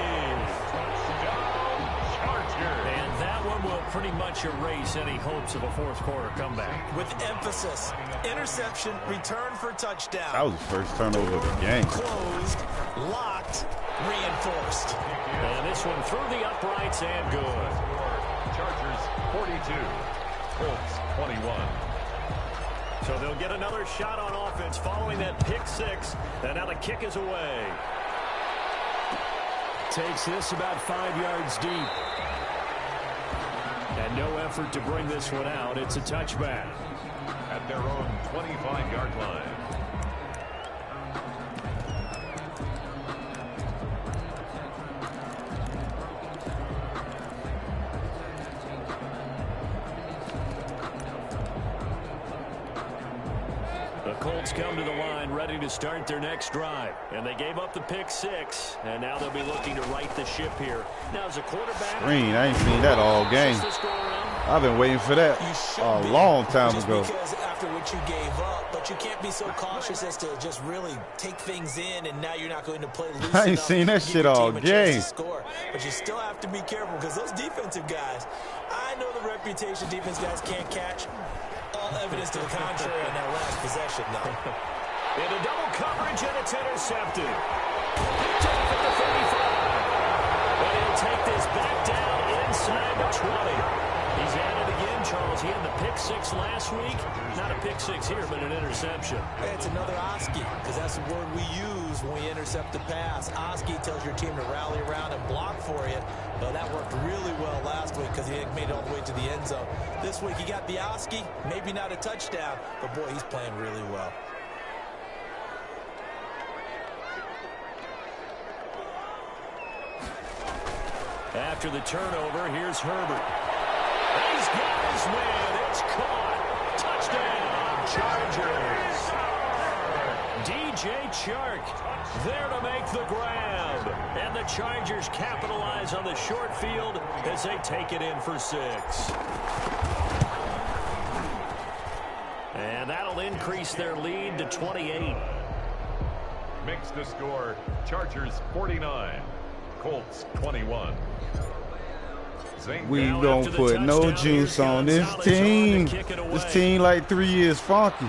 And that one will pretty much erase any hopes of a fourth-quarter comeback. With emphasis, interception, return for touchdown. That was the first turnover of the game. Closed, locked, reinforced. And this one through the uprights and good. Chargers 42, Colts 21. So they'll get another shot on offense following that pick 6. And now the kick is away. Takes this about 5 yards deep. And no effort to bring this one out. It's a touchback. At their own 25-yard line. The Colts come to the line ready to start their next drive. And they gave up the pick 6. And now they'll be looking to right the ship here. Now as a quarterback. Screen, I ain't seen that all game. I've been waiting for that a long time ago. Because after what you gave up, but you can't be so cautious as to just really take things in, and now you're not going to play loose. I ain't seen that shit all game. But you still have to be careful because those defensive guys, I know the reputation defense guys can't catch. All evidence to the contrary on that last possession, though. Into double coverage, and it's intercepted. Picked off at the 35. And he'll take this back down inside the 20. He's at it again, Charles. He had the pick 6 last week. Not a pick 6 here, but an interception. It's another Oski, because that's the word we use when we intercept the pass. Oski tells your team to rally around and block for you. Well, that worked really well last week because he made it all the way to the end zone. This week he got the Oski, maybe not a touchdown, but boy, he's playing really well. After the turnover, here's Herbert. And he's got his man. It's caught. Touchdown, Chargers. DJ Chark there to make the grab. And the Chargers capitalize on the short field as they take it in for 6. And that'll increase their lead to 28. Makes the score Chargers 49, Colts 21. We don't put no juice on this team. This team like 3 years funky.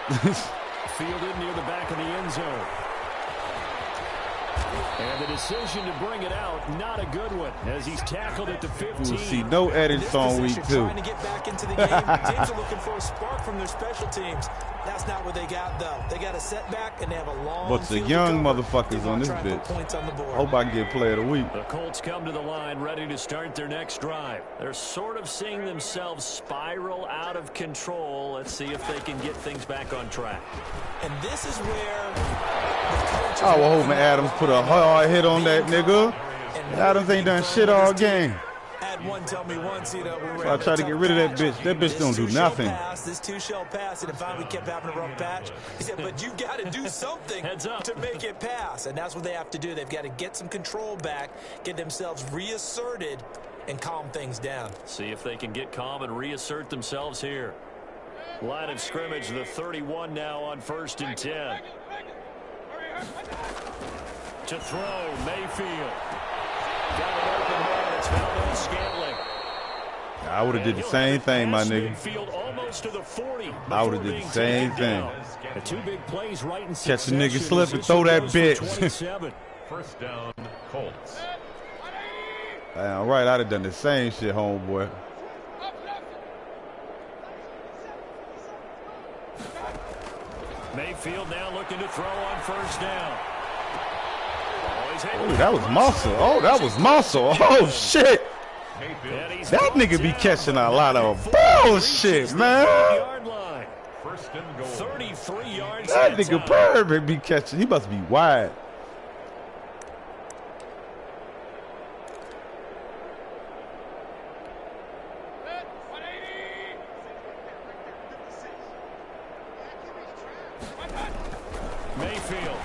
Fielded near the back of the end zone. And the decision to bring it out, not a good one, as he's tackled at the 15. We'll see no edits on week 2. Trying to get back into the game. Teams are looking for a spark from their special teams. That's not what they got, though. They got a setback, and they have a long But the young motherfuckers on this bitch. Hope I can get player of the week. The Colts come to the line ready to start their next drive. They're sort of seeing themselves spiral out of control. Let's see if they can get things back on track. And this is where I was hoping Adams put a hard hit on that nigga. Adams ain't done shit all game. Tell me once, you know, So I tried to get rid of that bitch. That bitch don't do nothing. This two-shell pass, and finally kept having a rough patch. He said, but you got to do something to make it pass. And that's what they have to do. They've got to get some control back, get themselves reasserted, and calm things down. See if they can get calm and reassert themselves here. Line of scrimmage, the 31 now on 1st and 10. To throw, Mayfield. Got an open man. It's Valdez-Scantling. I would have did the same thing, my nigga. Almost to the 40 I would have did the same thing. The 2 big plays right in Catch the nigga slip and throw that bitch. First down, Colts. All right, I'd have done the same shit, homeboy. Mayfield now looking to throw on 1st down. Oh, that was muscle. Oh, that was muscle. Oh, shit. That nigga be catching a lot of bullshit, man. First and goal. 33 yards. That nigga perfect be catching. He must be wide. Mayfield.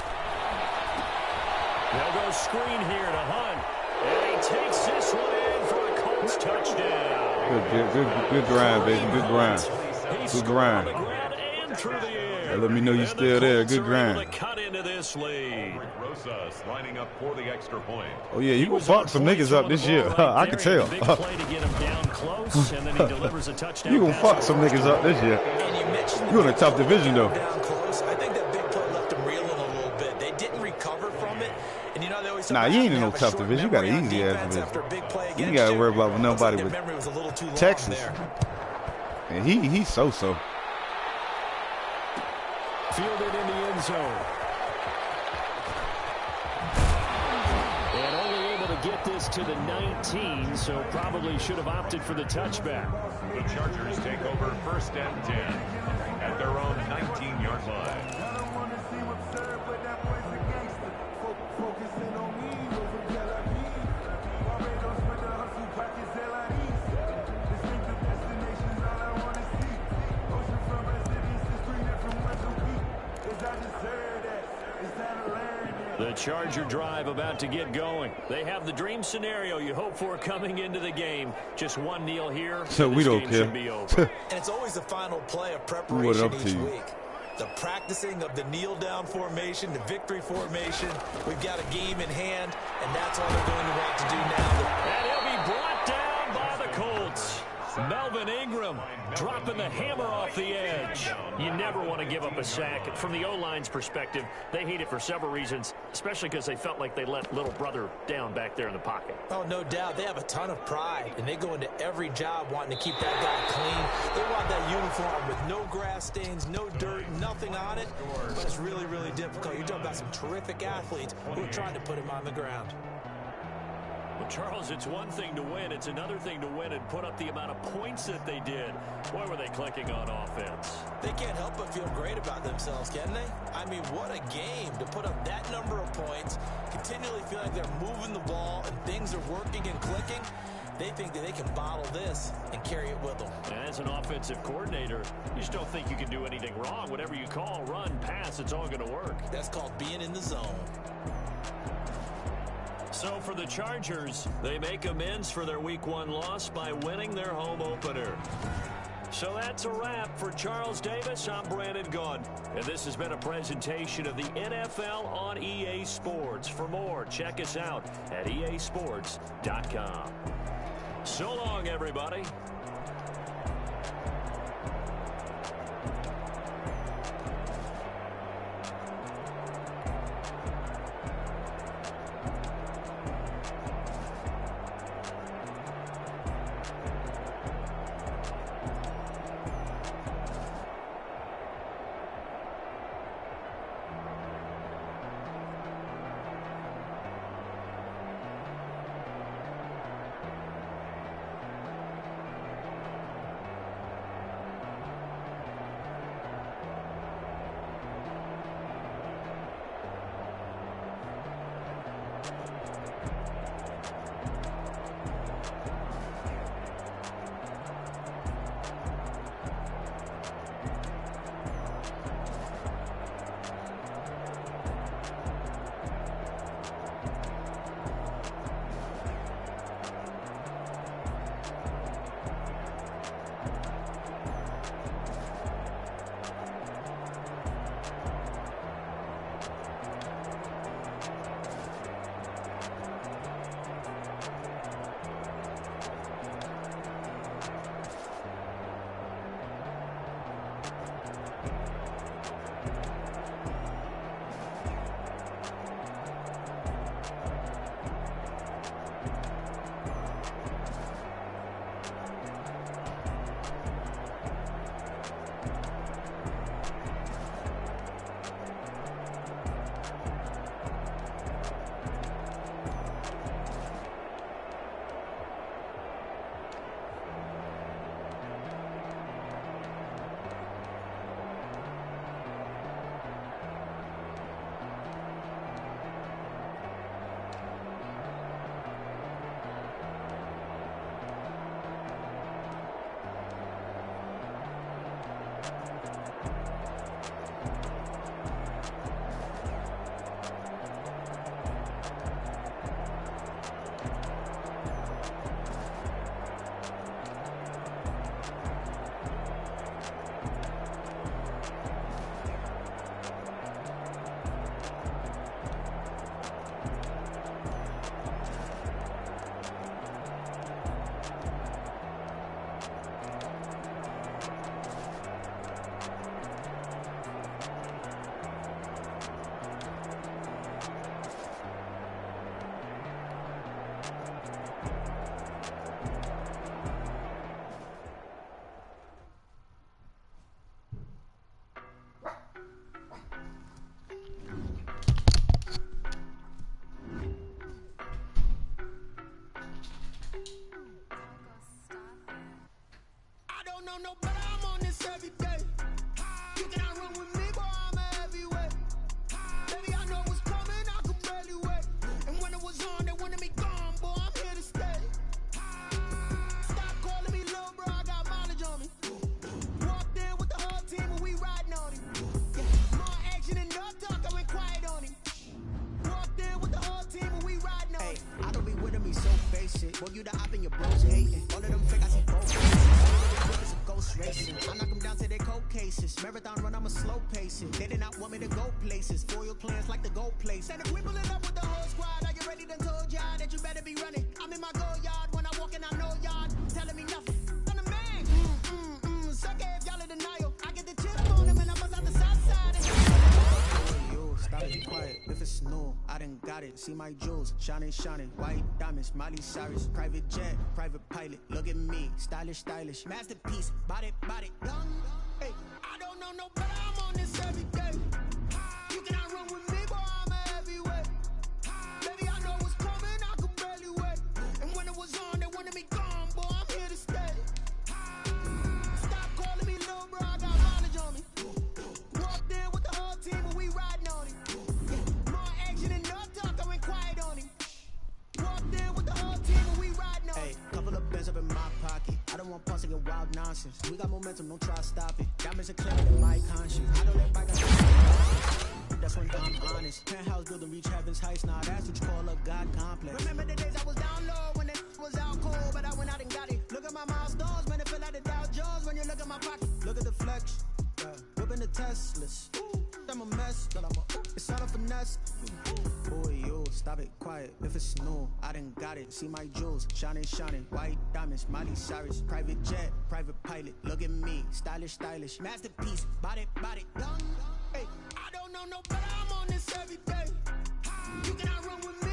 They'll go screen here to Hunt. And he takes this one in for a Colts touchdown. Good grind, baby. Good grind. Good grind. Let me know you still there. Good grind. Cut into this lead. Rosas lining up for the extra point. Oh, yeah, you gonna fuck some niggas up this year. I can tell. Big play to get him down close, and then he delivers a touchdown. You gonna fuck some niggas up this year. You in a tough division, though. I think that big play left them reeling a little bit. They didn't recover from it. And you know, they always Nah, you ain't in no tough division. You got an easy ass division. You ain't got to worry about nobody with Texas. And he's so-so. Fielded in the end zone. And only able to get this to the 19, so probably should have opted for the touchback. The Chargers take over 1st and 10 at their own 19-yard line. The Charger drive about to get going. They have the dream scenario you hope for coming into the game. Just one kneel here. So we don't care. And it's always the final play of preparation each week. The practicing of the kneel-down formation, the victory formation. We've got a game in hand, and that's all they're going to want to do now. And he'll be brought down by the Colts. Melvin Ingram dropping the hammer off the edge. You never want to give up a sack. From the O-line's perspective, they hate it for several reasons, especially because they felt like they let little brother down back there in the pocket. Oh, no doubt. They have a ton of pride, and they go into every job wanting to keep that guy clean. They want that uniform with no grass stains, no dirt, nothing on it. But it's really, really difficult. You're talking about some terrific athletes who are trying to put him on the ground. Well, Charles, it's one thing to win. It's another thing to win and put up the amount of points that they did. Boy, were they clicking on offense. They can't help but feel great about themselves, can they? I mean, what a game to put up that number of points, continually feel like they're moving the ball and things are working and clicking. They think that they can bottle this and carry it with them. And as an offensive coordinator, you just don't think you can do anything wrong. Whatever you call, run, pass, it's all going to work. That's called being in the zone. So for the Chargers, they make amends for their Week 1 loss by winning their home opener. So that's a wrap for Charles Davis. I'm Brandon Gunn, and this has been a presentation of the NFL on EA Sports. For more, check us out at easports.com. So long, everybody. I don't know no better, I'm on this every day. You cannot run with me, boy, I'm a heavyweight. Baby, I know what's coming, I could barely wait. And when it was on, they wanted me gone, boy, I'm here to stay. Stop calling me little bro, I got mileage on me. Walked in with the whole team and we riding on him. Yeah, more action and no talk, I went quiet on him. Walked in with the whole team and we riding on him. I don't be with him, he's so basic. Boy, you the op and your bros hating. All of them fake, I see both faces. It's a ghost racing. I knock them down to their cold cases. Marathon run, I'm a slow pacing. They did not want me to go places. Foil plans like the gold place. And if we pulling up with the whole squad, are you ready to told y'all that you better be running? I'm in my go yard when I walk in, I know y'all telling me nothing. I'm the man. Suck it if y'all in denial. I get the chip on them and I bust out the south side. Yo, stop it, quiet. If it's new, I done got it. See my jewels, shining, shining. White diamonds, Miley Cyrus. Private jet, private pilot. Look at me, stylish, stylish. Masterpiece, body, young. Hey, I don't know no better, I'm on this every day. You cannot run with me, boy, I'm a heavyweight. Baby, I know what's coming, I could barely wait. And when it was on, they wanted me gone, boy, I'm here to stay. Stop calling me little bro, I got mileage on me. Walked in with the whole team and we riding on him. Yeah, more action and no talk, I went quiet on him. Walked in with the whole team and we riding on him. hey, couple of bands up in my pocket. I don't want parts of your wild nonsense. We got momentum, don't try to stop it. Diamonds are clearer than my conscience. I don't let bygones. That's when I'm honest. Penthouse building, reach heaven's heights. Now that's what you call a God complex. Remember the days I was down low when it was out cold, but I went out and got it. Look at my milestones, man, it feel like the Dow Jones when you look at my pocket. Look at the flex, yeah. Whipping the Teslas. I'm a mess, but it's all a finesse. Boy, yo, stop it, quiet. If it's new, I done got it. See my jewels, shining, shining. White diamonds, Miley Cyrus. Private jet, private pilot. Look at me, stylish, stylish. Masterpiece, body, young. Hey, I don't know no better, I'm on this every day. You cannot run with me,